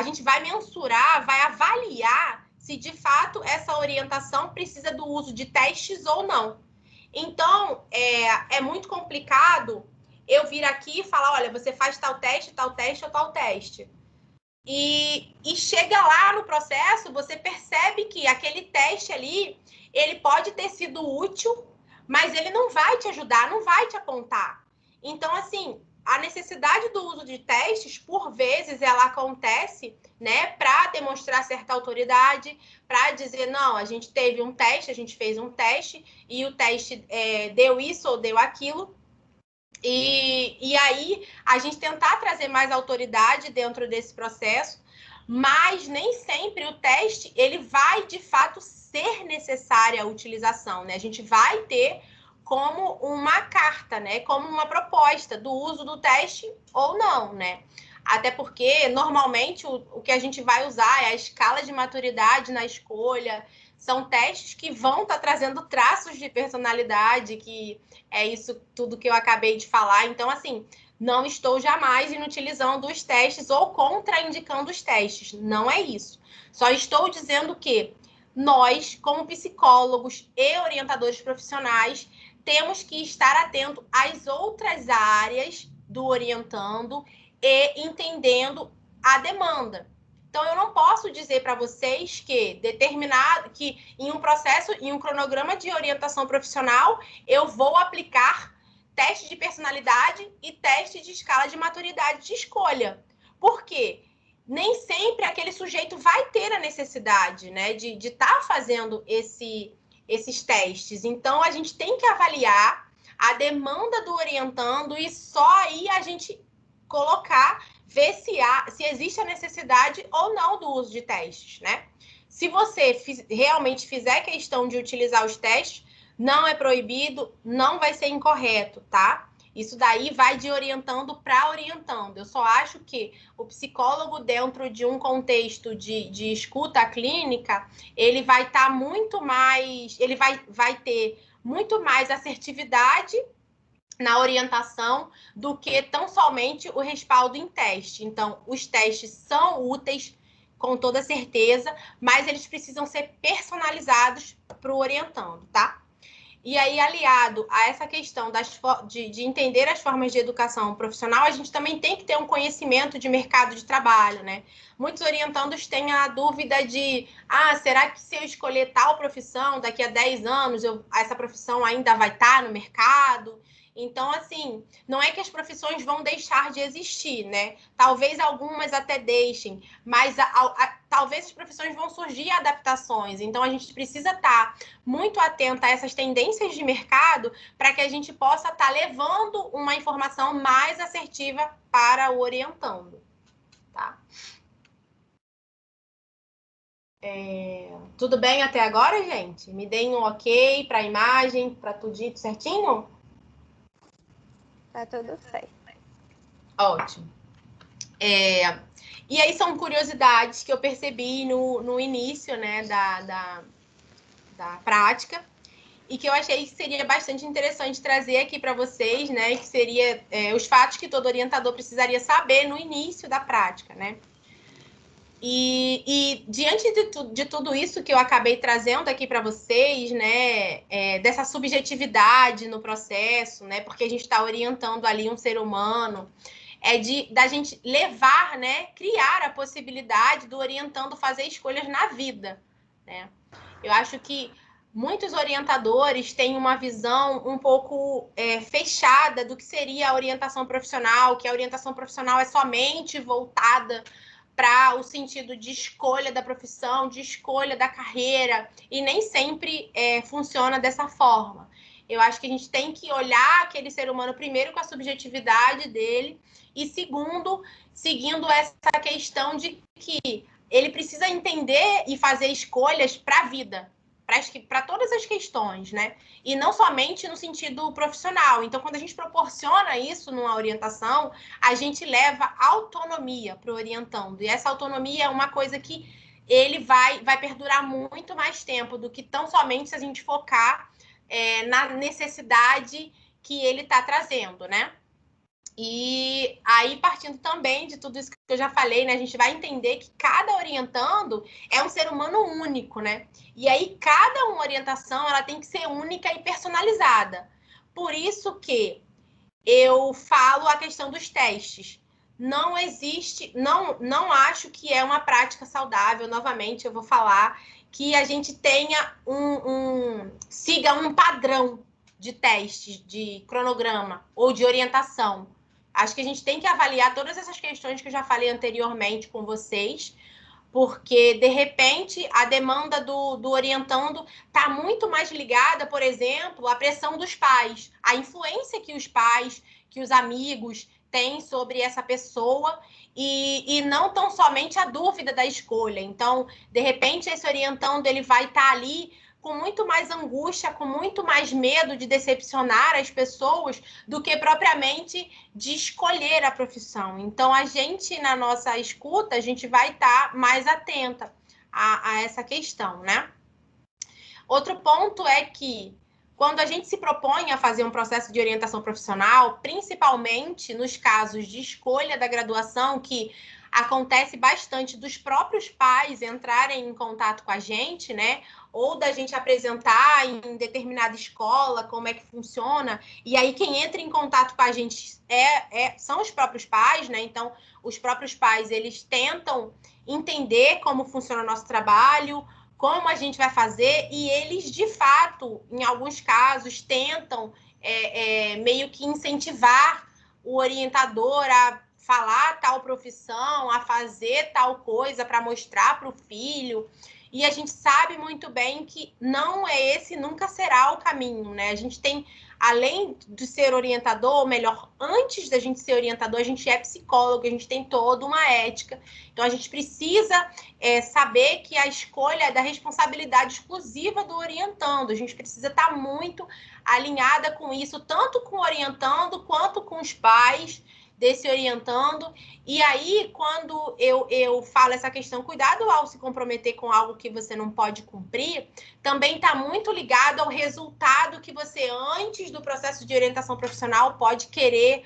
[SPEAKER 2] gente vai mensurar, vai avaliar se de fato essa orientação precisa do uso de testes ou não. Então, é muito complicado eu vir aqui e falar, olha, você faz tal teste ou tal teste. E chega lá no processo, você percebe que aquele teste ali, ele pode ter sido útil, mas ele não vai te ajudar, não vai te apontar. Então, assim, a necessidade do uso de testes, por vezes, ela acontece, né, para demonstrar certa autoridade, para dizer, não, a gente teve um teste, a gente fez um teste, e o teste deu isso ou deu aquilo. E aí, a gente tentar trazer mais autoridade dentro desse processo, mas nem sempre o teste, ele vai, de fato, ser necessária a utilização, né? A gente vai ter como uma carta, né? Como uma proposta do uso do teste ou não, né? Até porque, normalmente, o que a gente vai usar é a escala de maturidade na escolha. São testes que vão estar trazendo traços de personalidade, que é isso tudo que eu acabei de falar. Então, assim, não estou jamais inutilizando os testes ou contraindicando os testes. Não é isso. Só estou dizendo que nós, como psicólogos e orientadores profissionais, temos que estar atento às outras áreas do orientando e entendendo a demanda. Então, eu não posso dizer para vocês que em um processo, em um cronograma de orientação profissional, eu vou aplicar teste de personalidade e teste de escala de maturidade de escolha. Por quê? Nem sempre aquele sujeito vai ter a necessidade, né, de estar fazendo esses testes. Então, a gente tem que avaliar a demanda do orientando e só aí a gente ver se existe a necessidade ou não do uso de testes, né? Se você realmente fizer questão de utilizar os testes, não é proibido, não vai ser incorreto, tá? Isso daí vai de orientando para orientando. Eu só acho que o psicólogo, dentro de um contexto de escuta clínica, ele vai estar muito mais... Ele vai ter muito mais assertividade na orientação do que tão somente o respaldo em teste. Então, os testes são úteis, com toda certeza, mas eles precisam ser personalizados para o orientando, tá? E aí, aliado a essa questão de entender as formas de educação profissional, a gente também tem que ter um conhecimento de mercado de trabalho, né? Muitos orientandos têm a dúvida de, será que se eu escolher tal profissão, daqui a 10 anos, essa profissão ainda vai estar no mercado? Então, assim, não é que as profissões vão deixar de existir, né? Talvez algumas até deixem, mas talvez as profissões vão surgir adaptações. Então, a gente precisa estar muito atento a essas tendências de mercado para que a gente possa estar levando uma informação mais assertiva para o orientando, tá? Tudo bem até agora, gente? Me deem um ok para a imagem, para tudo dito certinho?
[SPEAKER 1] Tá tudo certo.
[SPEAKER 2] Ótimo. E aí são curiosidades que eu percebi no início, né, da prática e que eu achei que seria bastante interessante trazer aqui para vocês, né, que seria os fatos que todo orientador precisaria saber no início da prática, né. E diante de tudo isso que eu acabei trazendo aqui para vocês, né, dessa subjetividade no processo, né, porque a gente está orientando ali um ser humano, da gente levar, né, criar a possibilidade do orientando fazer escolhas na vida, né? Eu acho que muitos orientadores têm uma visão um pouco fechada do que seria a orientação profissional, que a orientação profissional é somente voltada para o sentido de escolha da profissão, de escolha da carreira, e nem sempre funciona dessa forma. Eu acho que a gente tem que olhar aquele ser humano, primeiro, com a subjetividade dele, e segundo, seguindo essa questão de que ele precisa entender e fazer escolhas para a vida, para todas as questões, né? E não somente no sentido profissional. Então, quando a gente proporciona isso numa orientação, a gente leva autonomia para o orientando. E essa autonomia é uma coisa que ele vai perdurar muito mais tempo do que tão somente se a gente focar na necessidade que ele está trazendo, né? E aí, partindo também de tudo isso que eu já falei, né? A gente vai entender que cada orientando é um ser humano único, né? E aí, cada uma orientação, ela tem que ser única e personalizada. Por isso que eu falo a questão dos testes. Não existe, não acho que é uma prática saudável, novamente, eu vou falar, que a gente tenha siga um padrão de testes, de cronograma ou de orientação. Acho que a gente tem que avaliar todas essas questões que eu já falei anteriormente com vocês, porque, de repente, a demanda do orientando está muito mais ligada, por exemplo, à pressão dos pais, à influência que os pais, que os amigos têm sobre essa pessoa, e não tão somente a dúvida da escolha. Então, de repente, esse orientando ele vai estar ali com muito mais angústia, com muito mais medo de decepcionar as pessoas do que propriamente de escolher a profissão. Então, a gente, na nossa escuta, a gente vai estar mais atenta a essa questão, né? Outro ponto é que, quando a gente se propõe a fazer um processo de orientação profissional, principalmente nos casos de escolha da graduação, que acontece bastante dos próprios pais entrarem em contato com a gente, né? Ou da gente apresentar em determinada escola como é que funciona, e aí quem entra em contato com a gente são os próprios pais, né? Então, os próprios pais, eles tentam entender como funciona o nosso trabalho, como a gente vai fazer, e eles, de fato, em alguns casos, tentam meio que incentivar o orientador a falar tal profissão, a fazer tal coisa para mostrar para o filho. E a gente sabe muito bem que não é esse, nunca será o caminho, né? A gente tem, além de ser orientador, ou melhor, antes da gente ser orientador, a gente é psicólogo, a gente tem toda uma ética. Então, a gente precisa saber que a escolha é da responsabilidade exclusiva do orientando. A gente precisa estar muito alinhada com isso, tanto com o orientando quanto com os pais desse orientando. E aí, quando eu falo essa questão, cuidado ao se comprometer com algo que você não pode cumprir, também está muito ligado ao resultado que você, antes do processo de orientação profissional, pode querer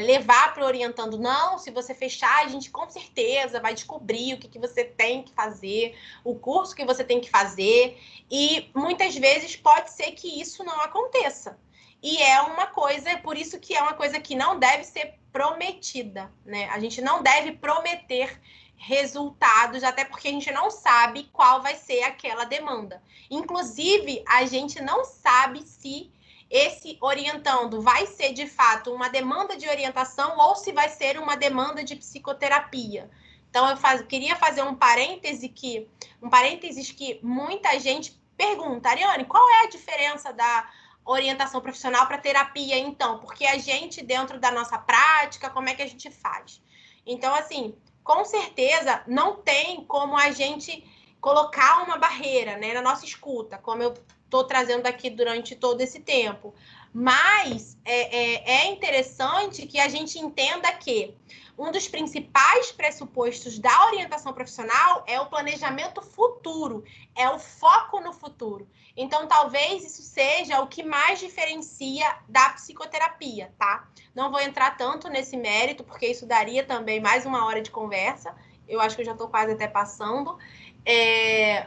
[SPEAKER 2] levar para o orientando. Não, se você fechar, a gente com certeza vai descobrir o que você tem que fazer, o curso que você tem que fazer, e muitas vezes pode ser que isso não aconteça. E é uma coisa, por isso que é uma coisa que não deve ser prometida, né? A gente não deve prometer resultados, até porque a gente não sabe qual vai ser aquela demanda. Inclusive, a gente não sabe se esse orientando vai ser, de fato, uma demanda de orientação ou se vai ser uma demanda de psicoterapia. Então, eu queria fazer um parênteses que muita gente pergunta, Ariane, qual é a diferença da orientação profissional para terapia, então? Porque a gente, dentro da nossa prática, como é que a gente faz? Então, assim, com certeza, não tem como a gente colocar uma barreira, né, na nossa escuta, como eu estou trazendo aqui durante todo esse tempo. Mas é interessante que a gente entenda que um dos principais pressupostos da orientação profissional é o planejamento futuro, é o foco no futuro. Então, talvez isso seja o que mais diferencia da psicoterapia, tá? Não vou entrar tanto nesse mérito, porque isso daria também mais uma hora de conversa. Eu acho que eu já estou quase até passando.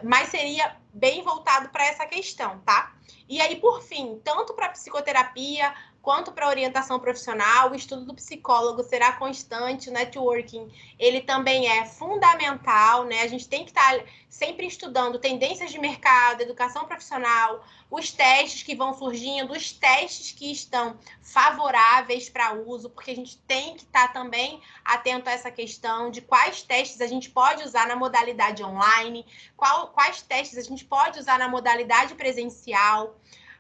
[SPEAKER 2] Mas seria bem voltado para essa questão, tá? E aí, por fim, tanto para psicoterapia quanto para a orientação profissional. O estudo do psicólogo será constante, o networking, ele também é fundamental, né? A gente tem que estar sempre estudando tendências de mercado, educação profissional, os testes que vão surgindo, os testes que estão favoráveis para uso, porque a gente tem que estar também atento a essa questão de quais testes a gente pode usar na modalidade online, quais testes a gente pode usar na modalidade presencial,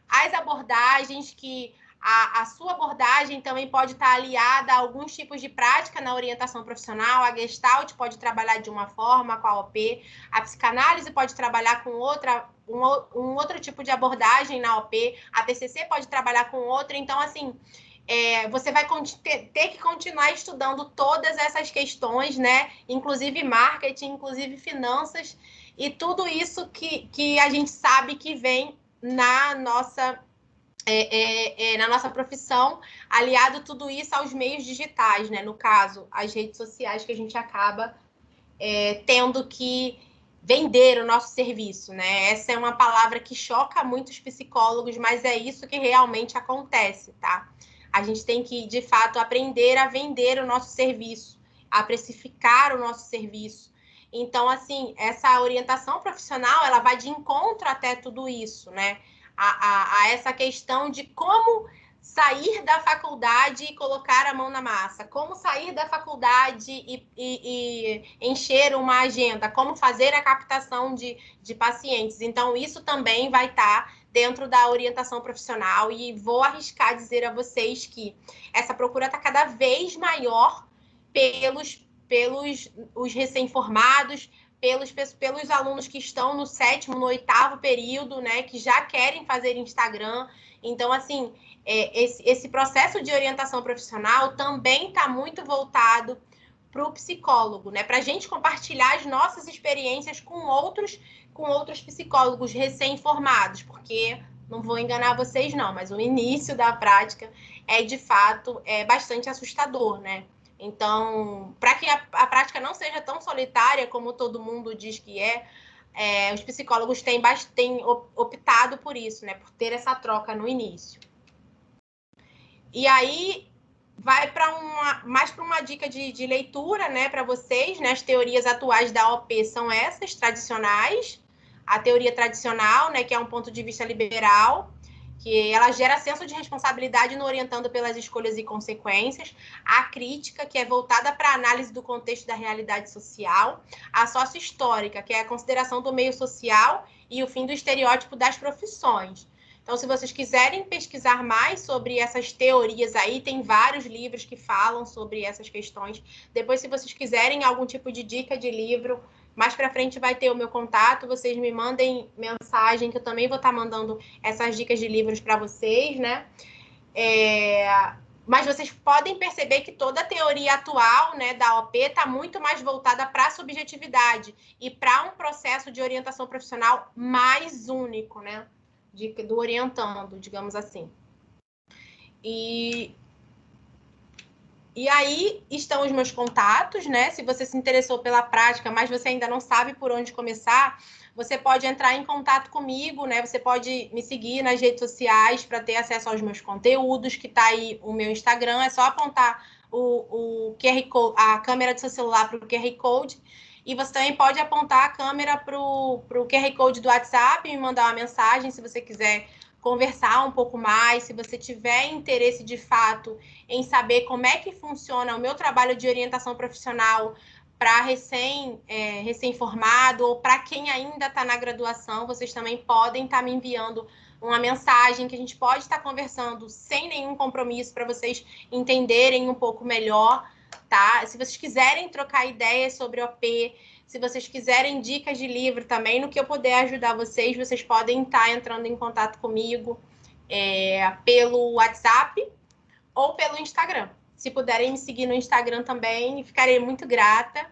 [SPEAKER 2] as abordagens que a sua abordagem também pode estar aliada a alguns tipos de prática na orientação profissional. A Gestalt pode trabalhar de uma forma com a OP, a psicanálise pode trabalhar com um outro tipo de abordagem na OP, a TCC pode trabalhar com outra. Então, assim, você vai ter que continuar estudando todas essas questões, né? Inclusive marketing, inclusive finanças, e tudo isso que a gente sabe que vem na nossa profissão, aliado tudo isso aos meios digitais, né? No caso, as redes sociais, que a gente acaba tendo que vender o nosso serviço, né? Essa é uma palavra que choca muitos psicólogos, mas é isso que realmente acontece, tá? A gente tem que, de fato, aprender a vender o nosso serviço, a precificar o nosso serviço. Então, assim, essa orientação profissional, ela vai de encontro até tudo isso, né? A essa questão de como sair da faculdade e colocar a mão na massa, como sair da faculdade e encher uma agenda, como fazer a captação de pacientes. Então, isso também vai estar dentro da orientação profissional, e vou arriscar dizer a vocês que essa procura está cada vez maior pelos os recém-formados, pelos alunos que estão no 7º, no 8º período, né, que já querem fazer Instagram. Então, assim, esse processo de orientação profissional também está muito voltado para o psicólogo, né, para a gente compartilhar as nossas experiências com outros psicólogos recém-formados, porque não vou enganar vocês não, mas o início da prática de fato, bastante assustador, né? Então, para que a prática não seja tão solitária como todo mundo diz que os psicólogos têm optado por isso, né? Por ter essa troca no início. E aí, vai mais para uma dica de leitura, né, para vocês, né? As teorias atuais da OP são essas, tradicionais. A teoria tradicional, né, que é um ponto de vista liberal, que ela gera senso de responsabilidade no orientando pelas escolhas e consequências, a crítica, que é voltada para a análise do contexto da realidade social, a sócio-histórica, que é a consideração do meio social e o fim do estereótipo das profissões. Então, se vocês quiserem pesquisar mais sobre essas teorias aí, tem vários livros que falam sobre essas questões. Depois, se vocês quiserem algum tipo de dica de livro, mais para frente vai ter o meu contato, vocês me mandem mensagem, que eu também vou estar mandando essas dicas de livros para vocês, né? Mas vocês podem perceber que toda a teoria atual, né, da OP está muito mais voltada para a subjetividade e para um processo de orientação profissional mais único, né? Do orientando, digamos assim. E aí estão os meus contatos, né? Se você se interessou pela prática, mas você ainda não sabe por onde começar, você pode entrar em contato comigo, né? Você pode me seguir nas redes sociais para ter acesso aos meus conteúdos, que está aí o meu Instagram. É só apontar o QR Code, a câmera do seu celular para o QR Code. E você também pode apontar a câmera para o QR Code do WhatsApp e me mandar uma mensagem se você quiser conversar um pouco mais, se você tiver interesse de fato em saber como é que funciona o meu trabalho de orientação profissional para recém-formado ou para quem ainda está na graduação, vocês também podem estar me enviando uma mensagem que a gente pode estar conversando sem nenhum compromisso para vocês entenderem um pouco melhor, tá? Se vocês quiserem trocar ideias sobre OP, se vocês quiserem dicas de livro também, no que eu puder ajudar vocês, vocês podem estar entrando em contato comigo pelo WhatsApp ou pelo Instagram. Se puderem me seguir no Instagram também, ficarei muito grata.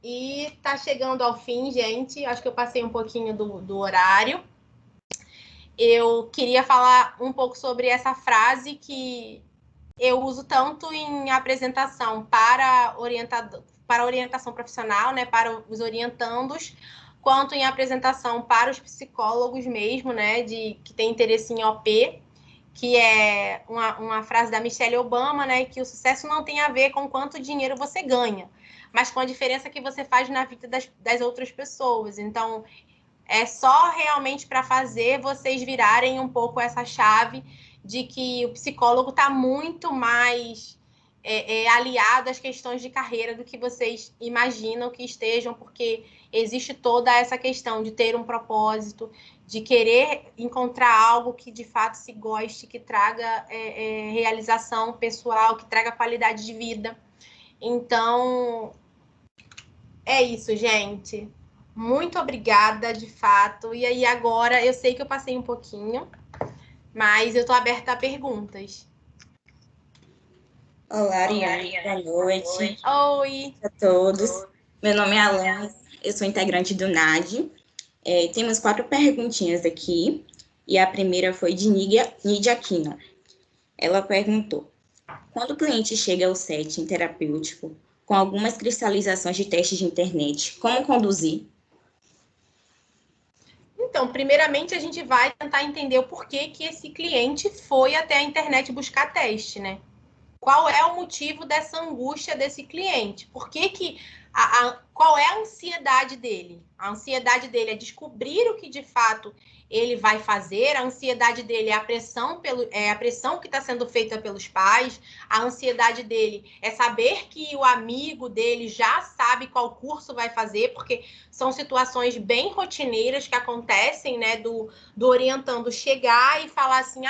[SPEAKER 2] E tá chegando ao fim, gente. Acho que eu passei um pouquinho do horário. Eu queria falar um pouco sobre essa frase que eu uso tanto em apresentação para orientação profissional, né, para os orientandos, quanto em apresentação para os psicólogos mesmo, né, que tem interesse em OP, que é uma frase da Michelle Obama, né, que o sucesso não tem a ver com quanto dinheiro você ganha, mas com a diferença que você faz na vida das outras pessoas. Então, é só realmente para fazer vocês virarem um pouco essa chave de que o psicólogo está muito mais aliado às questões de carreira do que vocês imaginam que estejam, porque existe toda essa questão de ter um propósito, de querer encontrar algo que de fato se goste, que traga realização pessoal, que traga qualidade de vida. Então, é isso, gente. Muito obrigada, de fato. E aí, agora, eu sei que eu passei um pouquinho, mas eu estou aberta a perguntas.
[SPEAKER 6] Olá, Ariane. Boa noite.
[SPEAKER 2] Oi.
[SPEAKER 6] A todos. Meu nome é Alana, eu sou integrante do NAD. Temos 4 perguntinhas aqui, e a primeira foi de Nidia Aquino. Ela perguntou: quando o cliente chega ao setting terapêutico com algumas cristalizações de testes de internet, como conduzir?
[SPEAKER 2] Então, primeiramente, a gente vai tentar entender o porquê que esse cliente foi até a internet buscar teste, né? Qual é o motivo dessa angústia desse cliente? Por que qual é a ansiedade dele? A ansiedade dele é descobrir o que de fato ele vai fazer, a ansiedade dele é a pressão, a pressão que está sendo feita pelos pais, a ansiedade dele é saber que o amigo dele já sabe qual curso vai fazer, porque são situações bem rotineiras que acontecem, né, do orientando chegar e falar assim,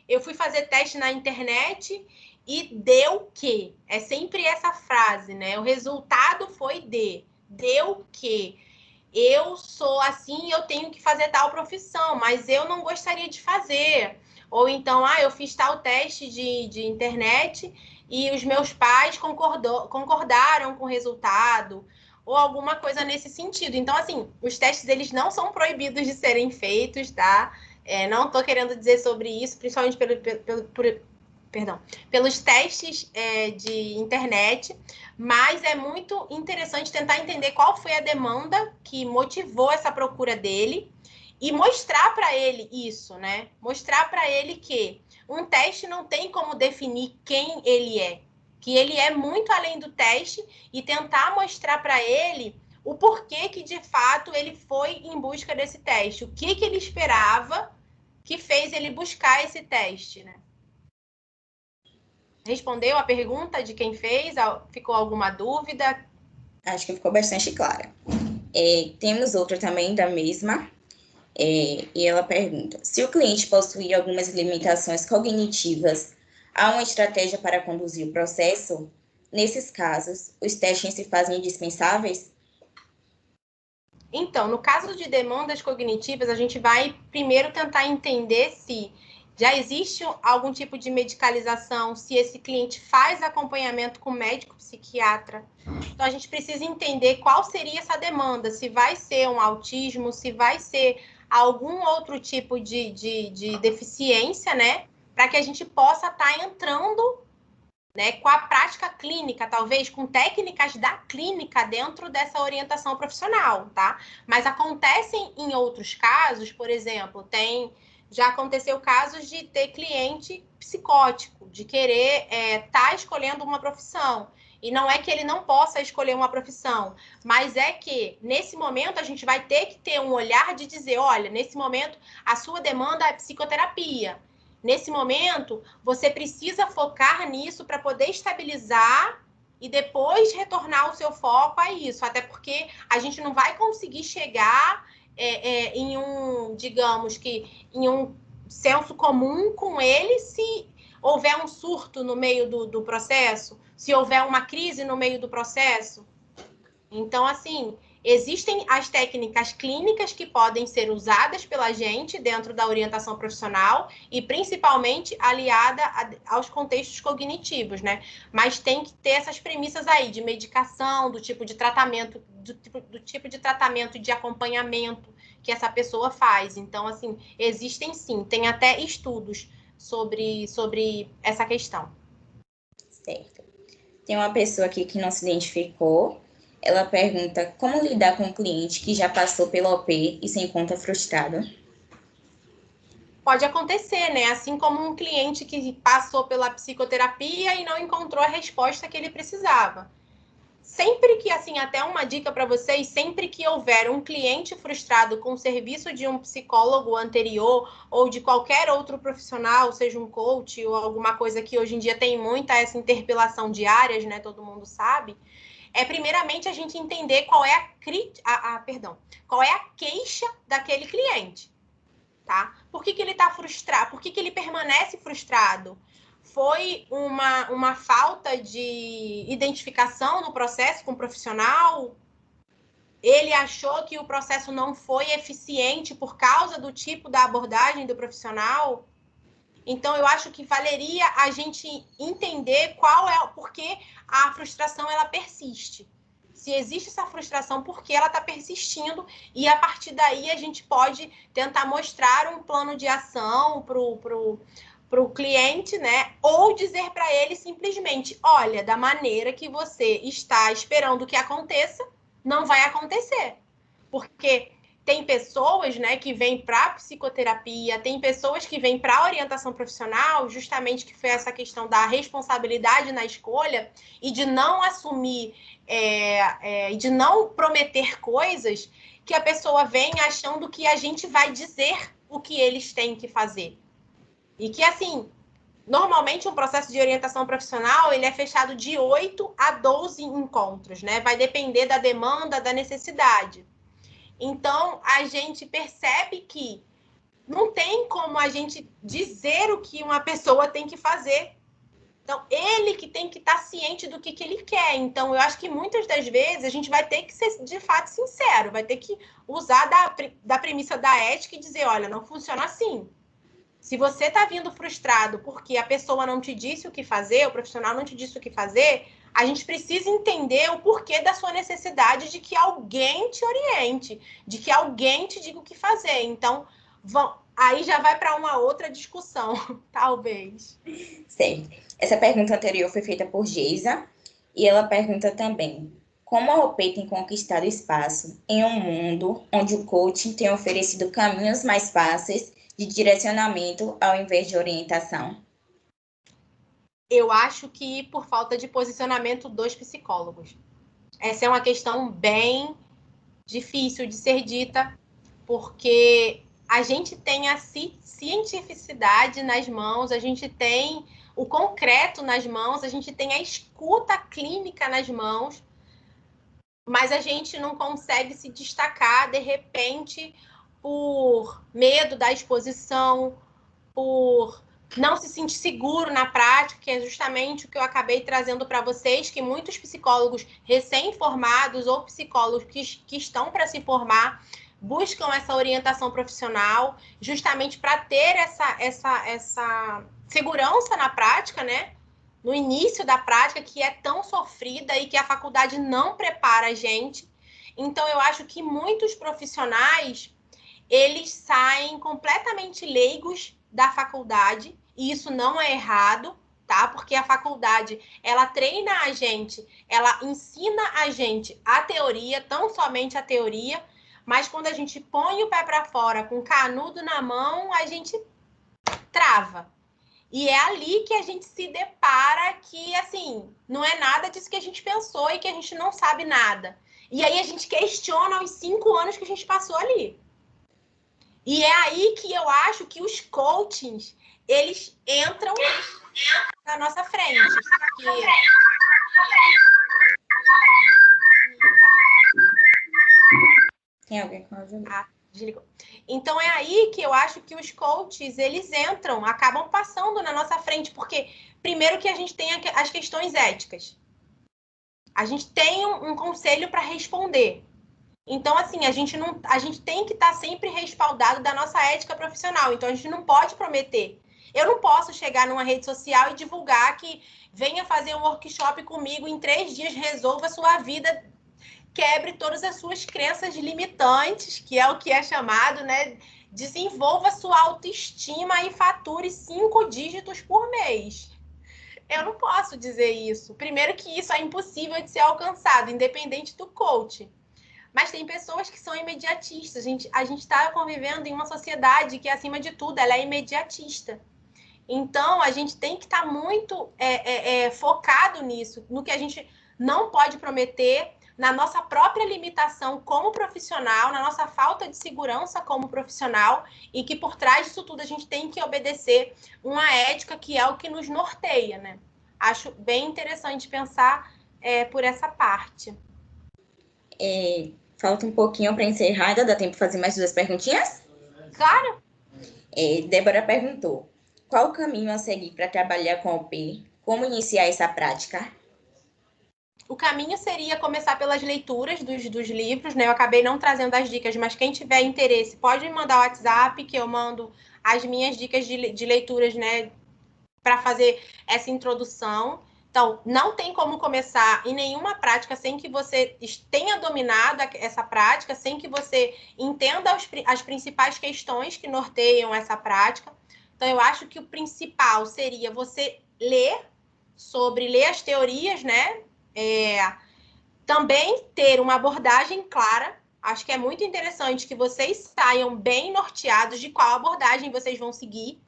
[SPEAKER 2] eu fui fazer teste na internet e deu que? É sempre essa frase, né? O resultado foi deu que? Eu sou assim, eu tenho que fazer tal profissão, mas eu não gostaria de fazer. Ou então, eu fiz tal teste de internet e os meus pais concordaram com o resultado, ou alguma coisa nesse sentido. Então, assim, os testes, eles não são proibidos de serem feitos, tá? Não estou querendo dizer sobre isso, principalmente pelos testes de internet, mas é muito interessante tentar entender qual foi a demanda que motivou essa procura dele e mostrar para ele isso, né? Mostrar para ele que um teste não tem como definir quem ele é, que ele é muito além do teste e tentar mostrar para ele o porquê que, de fato, ele foi em busca desse teste, o que ele esperava que fez ele buscar esse teste, né? Respondeu a pergunta de quem fez? Ficou alguma dúvida?
[SPEAKER 6] Acho que ficou bastante clara. Temos outra também da mesma, e ela pergunta: se o cliente possuir algumas limitações cognitivas, há uma estratégia para conduzir o processo? Nesses casos, os testes se fazem indispensáveis?
[SPEAKER 2] Então, no caso de demandas cognitivas, a gente vai primeiro tentar entender se já existe algum tipo de medicalização, se esse cliente faz acompanhamento com médico psiquiatra. Então, a gente precisa entender qual seria essa demanda, se vai ser um autismo, se vai ser algum outro tipo de deficiência, né? Para que a gente possa estar entrando, né, com a prática clínica, talvez com técnicas da clínica dentro dessa orientação profissional, tá? Mas acontecem em outros casos, por exemplo, já aconteceu casos de ter cliente psicótico, de querer tá escolhendo uma profissão. E não é que ele não possa escolher uma profissão, mas é que, nesse momento, a gente vai ter que ter um olhar de dizer, olha, nesse momento, a sua demanda é psicoterapia. Nesse momento, você precisa focar nisso para poder estabilizar e depois retornar o seu foco a isso. Até porque a gente não vai conseguir chegar em digamos que, em um senso comum com ele se houver um surto no meio do processo, se houver uma crise no meio do processo. Então, assim, existem as técnicas clínicas que podem ser usadas pela gente dentro da orientação profissional e principalmente aliada aos contextos cognitivos, né? Mas tem que ter essas premissas aí de medicação, do tipo de tratamento, do tipo de tratamento de acompanhamento que essa pessoa faz. Então, assim, existem sim, tem até estudos sobre essa questão.
[SPEAKER 6] Certo. Tem uma pessoa aqui que não se identificou. Ela pergunta como lidar com um cliente que já passou pelo OP e se encontra frustrado.
[SPEAKER 2] pode acontecer, né? Assim como um cliente que passou pela psicoterapia e não encontrou a resposta que ele precisava. Sempre que, assim, até uma dica para vocês, sempre que houver um cliente frustrado com o serviço de um psicólogo anterior ou de qualquer outro profissional, seja um coach ou alguma coisa que hoje em dia tem muita essa interpelação de áreas, né? Todo mundo sabe. Primeiramente a gente entender qual é qual é a queixa daquele cliente, tá? Por que ele está frustrado? Por que ele permanece frustrado? Foi uma falta de identificação no processo com o profissional? Ele achou que o processo não foi eficiente por causa do tipo da abordagem do profissional? Então, eu acho que valeria a gente entender por que a frustração ela persiste. Se existe essa frustração, por que ela está persistindo? E, a partir daí, a gente pode tentar mostrar um plano de ação para o cliente, né? Ou dizer para ele simplesmente, olha, da maneira que você está esperando que aconteça, não vai acontecer. Porque tem pessoas, né, que vêm para psicoterapia, tem pessoas que vêm para orientação profissional, justamente que foi essa questão da responsabilidade na escolha e de não assumir, de não prometer coisas, que a pessoa vem achando que a gente vai dizer o que eles têm que fazer. E que, assim, normalmente um processo de orientação profissional, ele é fechado de 8 a 12 encontros, né? Vai depender da demanda, da necessidade. Então, a gente percebe que não tem como a gente dizer o que uma pessoa tem que fazer. Então, ele que tem que estar ciente do que ele quer. Então, eu acho que muitas das vezes a gente vai ter que ser, de fato, sincero. Vai ter que usar da premissa da ética e dizer, olha, não funciona assim. Se você está vindo frustrado porque a pessoa não te disse o que fazer, o profissional não te disse o que fazer, a gente precisa entender o porquê da sua necessidade de que alguém te oriente, de que alguém te diga o que fazer. Então, aí já vai para uma outra discussão, talvez.
[SPEAKER 6] Certo. Essa pergunta anterior foi feita por Geisa, e ela pergunta também, como a OP tem conquistado espaço em um mundo onde o coaching tem oferecido caminhos mais fáceis de direcionamento ao invés de orientação?
[SPEAKER 2] Eu acho que por falta de posicionamento dos psicólogos. Essa é uma questão bem difícil de ser dita, porque a gente tem a cientificidade nas mãos, a gente tem o concreto nas mãos, a gente tem a escuta clínica nas mãos, mas a gente não consegue se destacar, de repente, por medo da exposição, por não se sentir seguro na prática, que é justamente o que eu acabei trazendo para vocês, que muitos psicólogos recém-formados ou psicólogos que estão para se formar buscam essa orientação profissional, justamente para ter essa segurança na prática, né? No início da prática, que é tão sofrida e que a faculdade não prepara a gente. Então, eu acho que muitos profissionais, eles saem completamente leigos da faculdade, e isso não é errado, tá? Porque a faculdade, ela treina a gente, ela ensina a gente a teoria, tão somente a teoria, mas quando a gente põe o pé para fora com canudo na mão, a gente trava. E é ali que a gente se depara que, assim, não é nada disso que a gente pensou e que a gente não sabe nada. E aí a gente questiona os 5 anos que a gente passou ali. E é aí que eu acho que os coachings, eles entram na nossa frente.
[SPEAKER 6] Tem alguém com a
[SPEAKER 2] desligou. Então, é aí que eu acho que os coaches, eles entram, acabam passando na nossa frente, porque primeiro que a gente tem as questões éticas. A gente tem um conselho para responder. Então, assim, a gente tem que estar sempre respaldado da nossa ética profissional. Então, a gente não pode prometer. Eu não posso chegar numa rede social e divulgar que venha fazer um workshop comigo, em 3 dias resolva a sua vida, quebre todas as suas crenças limitantes, que é o que é chamado, né? Desenvolva sua autoestima e fature 5 dígitos por mês. Eu não posso dizer isso. Primeiro que isso é impossível de ser alcançado, independente do coach. Mas tem pessoas que são imediatistas. A gente está convivendo em uma sociedade que, acima de tudo, ela é imediatista. Então, a gente tem que estar muito focado nisso, no que a gente não pode prometer, na nossa própria limitação como profissional, na nossa falta de segurança como profissional, e que por trás disso tudo a gente tem que obedecer uma ética que é o que nos norteia, né? Acho bem interessante pensar por essa parte.
[SPEAKER 6] Falta um pouquinho para encerrar, ainda dá tempo de fazer mais 2 perguntinhas?
[SPEAKER 2] Claro!
[SPEAKER 6] Débora perguntou: qual o caminho a seguir para trabalhar com au pair? Como iniciar essa prática?
[SPEAKER 2] O caminho seria começar pelas leituras dos livros, né? Eu acabei não trazendo as dicas, mas quem tiver interesse pode me mandar o WhatsApp, que eu mando as minhas dicas de leituras, né? Para fazer essa introdução. Então, não tem como começar em nenhuma prática sem que você tenha dominado essa prática, sem que você entenda as principais questões que norteiam essa prática. Então, eu acho que o principal seria você ler as teorias, né? Também ter uma abordagem clara. Acho que é muito interessante que vocês saiam bem norteados de qual abordagem vocês vão seguir,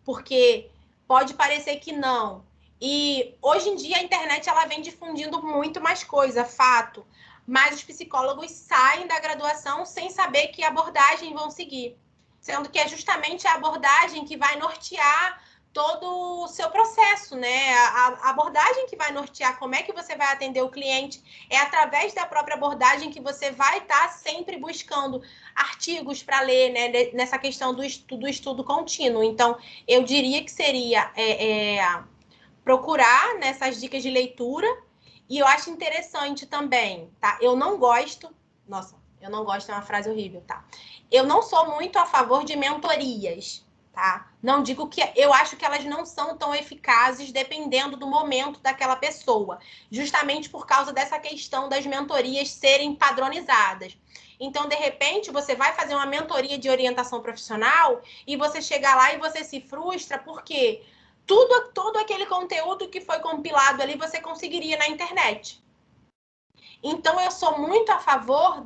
[SPEAKER 2] porque pode parecer que não. E hoje em dia a internet ela vem difundindo muito mais coisa, fato. Mas os psicólogos saem da graduação sem saber que abordagem vão seguir, sendo que é justamente a abordagem que vai nortear todo o seu processo, né? A abordagem que vai nortear como é que você vai atender o cliente é através da própria abordagem que você vai estar sempre buscando artigos para ler, né? Nessa questão do estudo contínuo. Então, eu diria que seria procurar nessas dicas de leitura, e eu acho interessante também, tá? Eu não gosto é uma frase horrível, tá? Eu não sou muito a favor de mentorias, tá? Não digo que eu acho que elas não são tão eficazes dependendo do momento daquela pessoa, justamente por causa dessa questão das mentorias serem padronizadas. Então, de repente, você vai fazer uma mentoria de orientação profissional e você chega lá e você se frustra porque todo aquele conteúdo que foi compilado ali você conseguiria na internet. Então, eu sou muito a favor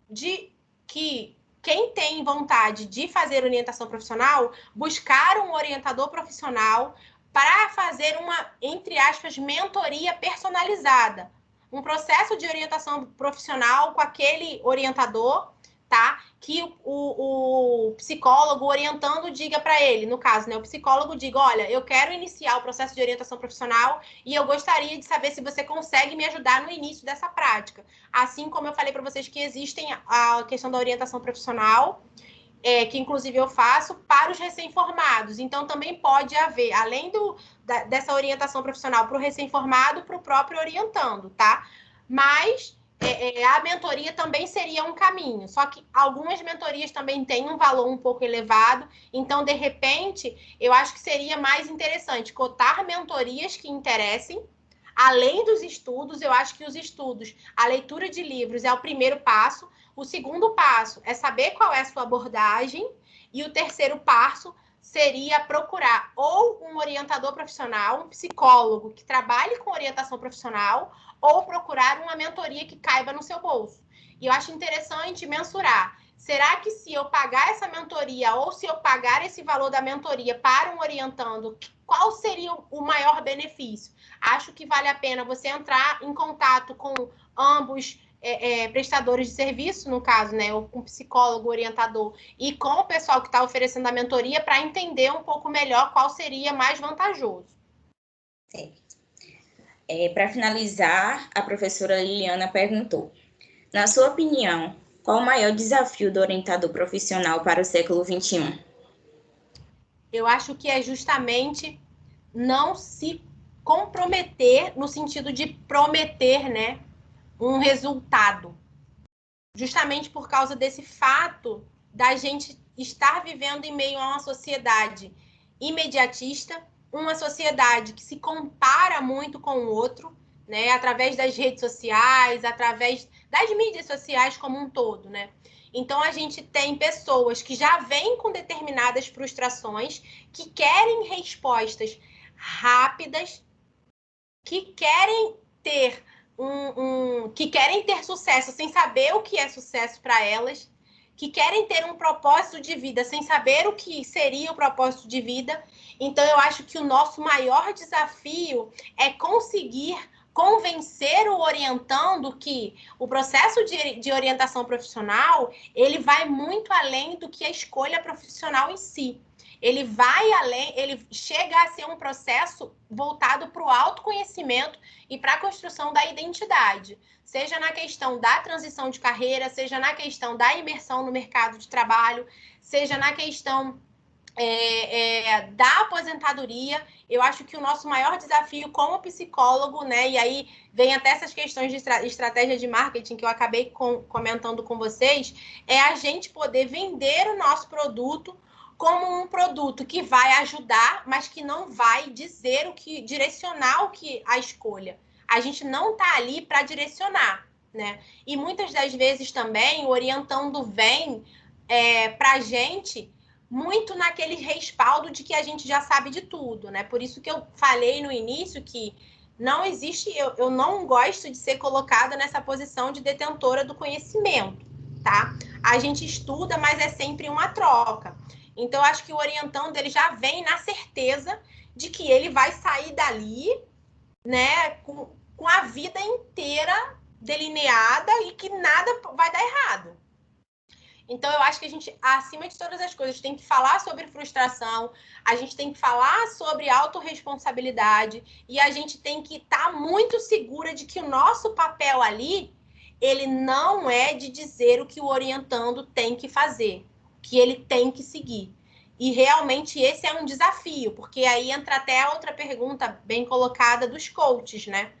[SPEAKER 2] de que quem tem vontade de fazer orientação profissional, buscar um orientador profissional para fazer uma, entre aspas, mentoria personalizada. Um processo de orientação profissional com aquele orientador, tá? Que o psicólogo orientando diga para ele, no caso, né? O psicólogo diga, olha, eu quero iniciar o processo de orientação profissional e eu gostaria de saber se você consegue me ajudar no início dessa prática. Assim como eu falei para vocês que existem a questão da orientação profissional, que inclusive eu faço para os recém-formados. Então, também pode haver, além dessa orientação profissional para o recém-formado, para o próprio orientando, tá? Mas a mentoria também seria um caminho, só que algumas mentorias também têm um valor um pouco elevado, então, de repente, eu acho que seria mais interessante cotar mentorias que interessem. Além dos estudos, eu acho que os estudos, a leitura de livros é o primeiro passo. O segundo passo é saber qual é a sua abordagem. E o terceiro passo seria procurar ou um orientador profissional, um psicólogo que trabalhe com orientação profissional, ou procurar uma mentoria que caiba no seu bolso. E eu acho interessante mensurar. Será que se eu pagar essa mentoria ou se eu pagar esse valor da mentoria para um orientando, qual seria o maior benefício? Acho que vale a pena você entrar em contato com ambos prestadores de serviço, no caso, né, ou com psicólogo, orientador, e com o pessoal que está oferecendo a mentoria para entender um pouco melhor qual seria mais vantajoso.
[SPEAKER 6] Certo. Para finalizar, a professora Liliana perguntou, na sua opinião, qual o maior desafio do orientador profissional para o século XXI?
[SPEAKER 2] Eu acho que é justamente não se comprometer no sentido de prometer, né, um resultado. Justamente por causa desse fato da gente estar vivendo em meio a uma sociedade imediatista, uma sociedade que se compara muito com o outro, né, através das redes sociais, através das mídias sociais como um todo, né? Então, a gente tem pessoas que já vêm com determinadas frustrações, que querem respostas rápidas, que querem ter que querem ter sucesso sem saber o que é sucesso para elas, que querem ter um propósito de vida sem saber o que seria o propósito de vida. Então, eu acho que o nosso maior desafio é conseguir convencer o orientando que o processo de orientação profissional, ele vai muito além do que a escolha profissional em si. Ele vai além, ele chega a ser um processo voltado para o autoconhecimento e para a construção da identidade, seja na questão da transição de carreira, seja na questão da imersão no mercado de trabalho, seja na questão da aposentadoria. Eu acho que o nosso maior desafio como psicólogo, né, e aí vem até essas questões de estratégia de marketing que eu acabei comentando com vocês, é a gente poder vender o nosso produto como um produto que vai ajudar, mas que não vai dizer direcionar o que a escolha. A gente não está ali para direcionar, né? E muitas das vezes também o orientando vem para a gente muito naquele respaldo de que a gente já sabe de tudo, né? Por isso que eu falei no início que não existe, eu não gosto de ser colocada nessa posição de detentora do conhecimento, tá? A gente estuda, mas é sempre uma troca. Então, eu acho que o orientando ele já vem na certeza de que ele vai sair dali, né, com a vida inteira delineada e que nada vai dar errado. Então, eu acho que a gente, acima de todas as coisas, tem que falar sobre frustração, a gente tem que falar sobre autorresponsabilidade e a gente tem que estar muito segura de que o nosso papel ali, ele não é de dizer o que o orientando tem que fazer, que ele tem que seguir. E realmente esse é um desafio, porque aí entra até a outra pergunta bem colocada dos coaches, né?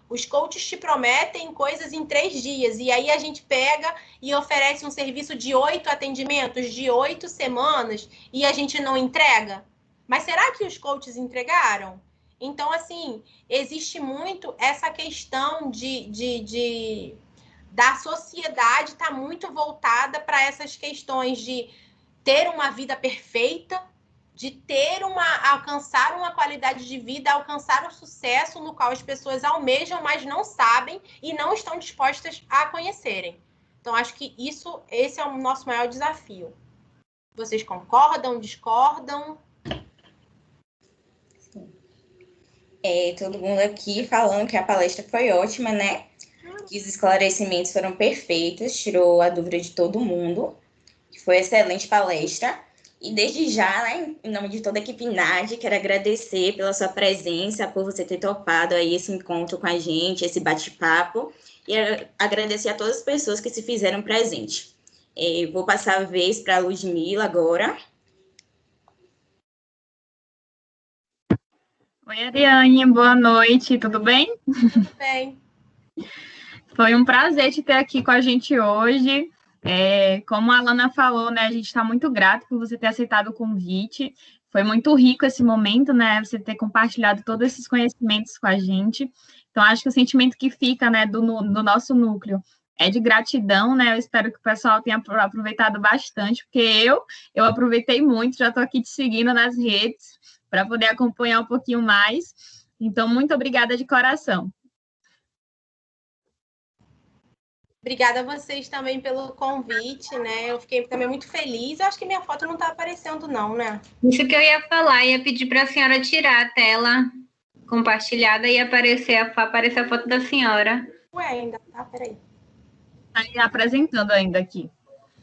[SPEAKER 2] Os coaches te prometem coisas em 3 dias, e aí a gente pega e oferece um serviço de 8 atendimentos, de 8 semanas, e a gente não entrega? Mas será que os coaches entregaram? Então, assim, existe muito essa questão da sociedade estar muito voltada para essas questões de ter uma vida perfeita, de alcançar uma qualidade de vida, alcançar o sucesso no qual as pessoas almejam, mas não sabem e não estão dispostas a conhecerem. Então, acho que esse é o nosso maior desafio. Vocês concordam, discordam?
[SPEAKER 6] Sim. Todo mundo aqui falando que a palestra foi ótima, né? Que os esclarecimentos foram perfeitos, tirou a dúvida de todo mundo. Foi excelente palestra. E desde já, né, em nome de toda a equipe NAD, quero agradecer pela sua presença, por você ter topado aí esse encontro com a gente, esse bate-papo, e agradecer a todas as pessoas que se fizeram presente. Vou passar a vez para a Ludmila agora.
[SPEAKER 7] Oi, Ariane, boa noite, tudo bem?
[SPEAKER 2] Tudo bem.
[SPEAKER 7] Foi um prazer te ter aqui com a gente hoje. Como a Alana falou, né, a gente está muito grato por você ter aceitado o convite. Foi muito rico esse momento, né, você ter compartilhado todos esses conhecimentos com a gente. Então, acho que o sentimento que fica, né, do nosso núcleo é de gratidão, né, eu espero que o pessoal tenha aproveitado bastante, porque eu aproveitei muito, já estou aqui te seguindo nas redes para poder acompanhar um pouquinho mais. Então, muito obrigada de coração.
[SPEAKER 2] Obrigada a vocês também pelo convite, né? Eu fiquei também muito feliz. Eu acho que minha foto não está aparecendo, não, né?
[SPEAKER 1] Isso que eu ia falar, ia pedir para a senhora tirar a tela compartilhada e aparecer a foto da senhora.
[SPEAKER 2] Ué, ainda tá? Peraí.
[SPEAKER 7] Está apresentando ainda aqui.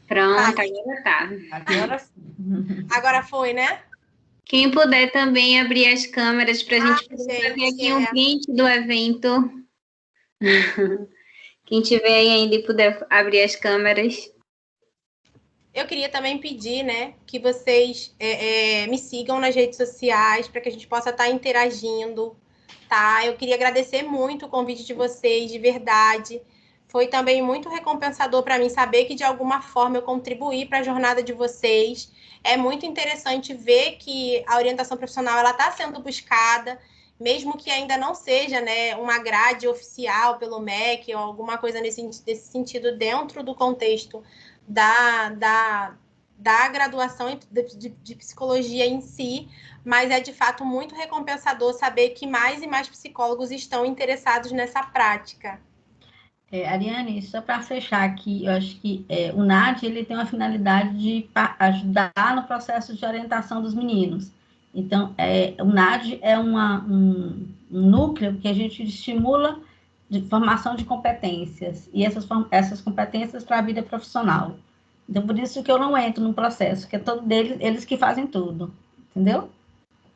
[SPEAKER 1] Pronto, agora tá.
[SPEAKER 5] Agora sim.
[SPEAKER 2] Agora foi, né?
[SPEAKER 1] Quem puder também abrir as câmeras para a gente fazer aqui um print do evento. Quem tiver aí ainda e puder abrir as câmeras.
[SPEAKER 2] Eu queria também pedir, né, que vocês me sigam nas redes sociais para que a gente possa estar interagindo, tá? Eu queria agradecer muito o convite de vocês, de verdade. Foi também muito recompensador para mim saber que, de alguma forma, eu contribuí para a jornada de vocês. É muito interessante ver que a orientação profissional está sendo buscada, mesmo que ainda não seja, né, uma grade oficial pelo MEC ou alguma coisa nesse sentido dentro do contexto da graduação de psicologia em si, mas é de fato muito recompensador saber que mais e mais psicólogos estão interessados nessa prática,
[SPEAKER 5] Ariane, só para fechar aqui, eu acho que o NAD ele tem uma finalidade de ajudar no processo de orientação dos meninos. Então, o NAD é um núcleo que a gente estimula de formação de competências, e essas competências para a vida profissional. Então, por isso que eu não entro no processo, que é todo deles, eles que fazem tudo, entendeu?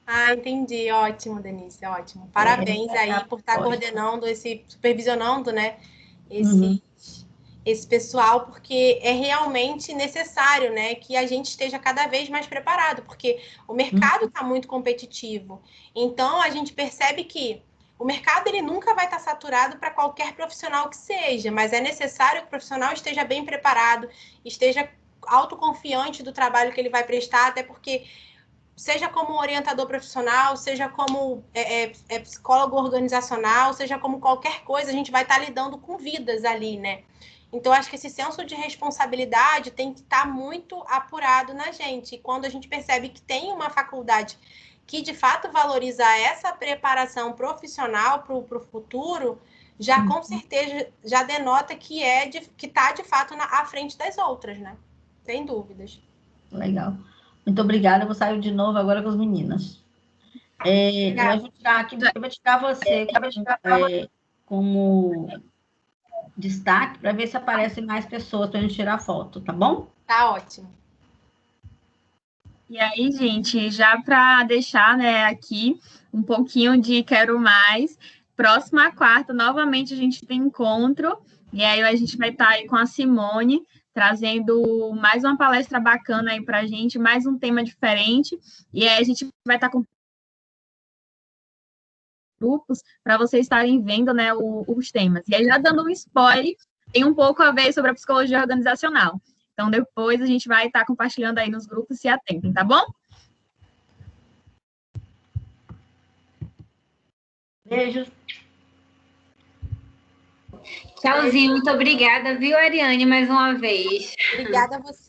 [SPEAKER 2] Ah, entendi. Ótimo, Denise, ótimo. Parabéns aí por estar coordenando supervisionando, né, esse pessoal, porque é realmente necessário, né, que a gente esteja cada vez mais preparado, porque o mercado está muito competitivo. Então, a gente percebe que o mercado ele nunca vai estar saturado para qualquer profissional que seja, mas é necessário que o profissional esteja bem preparado, esteja autoconfiante do trabalho que ele vai prestar, até porque seja como orientador profissional, seja como psicólogo organizacional, seja como qualquer coisa, a gente vai estar lidando com vidas ali, né? Então, acho que esse senso de responsabilidade tem que estar muito apurado na gente. E quando a gente percebe que tem uma faculdade que, de fato, valoriza essa preparação profissional para o futuro, já com certeza já denota que está, de fato, à frente das outras, né? Sem dúvidas.
[SPEAKER 5] Legal. Muito obrigada. Eu vou sair de novo agora com as meninas. Eu vou tirar você como destaque para ver se aparecem mais pessoas para a gente tirar foto, tá bom?
[SPEAKER 2] Tá ótimo.
[SPEAKER 7] E aí, gente, já para deixar, né, aqui um pouquinho de quero mais, próxima quarta, novamente a gente tem encontro, e aí a gente vai estar aí com a Simone, trazendo mais uma palestra bacana aí para a gente, mais um tema diferente, e aí a gente vai estar com grupos para vocês estarem vendo, né, os temas. E aí, já dando um spoiler, tem um pouco a ver sobre a psicologia organizacional. Então, depois a gente vai estar compartilhando aí nos grupos, se atentem, tá bom?
[SPEAKER 5] Beijo.
[SPEAKER 1] Tchauzinho, muito obrigada, viu, Ariane, mais uma vez.
[SPEAKER 2] Obrigada a você.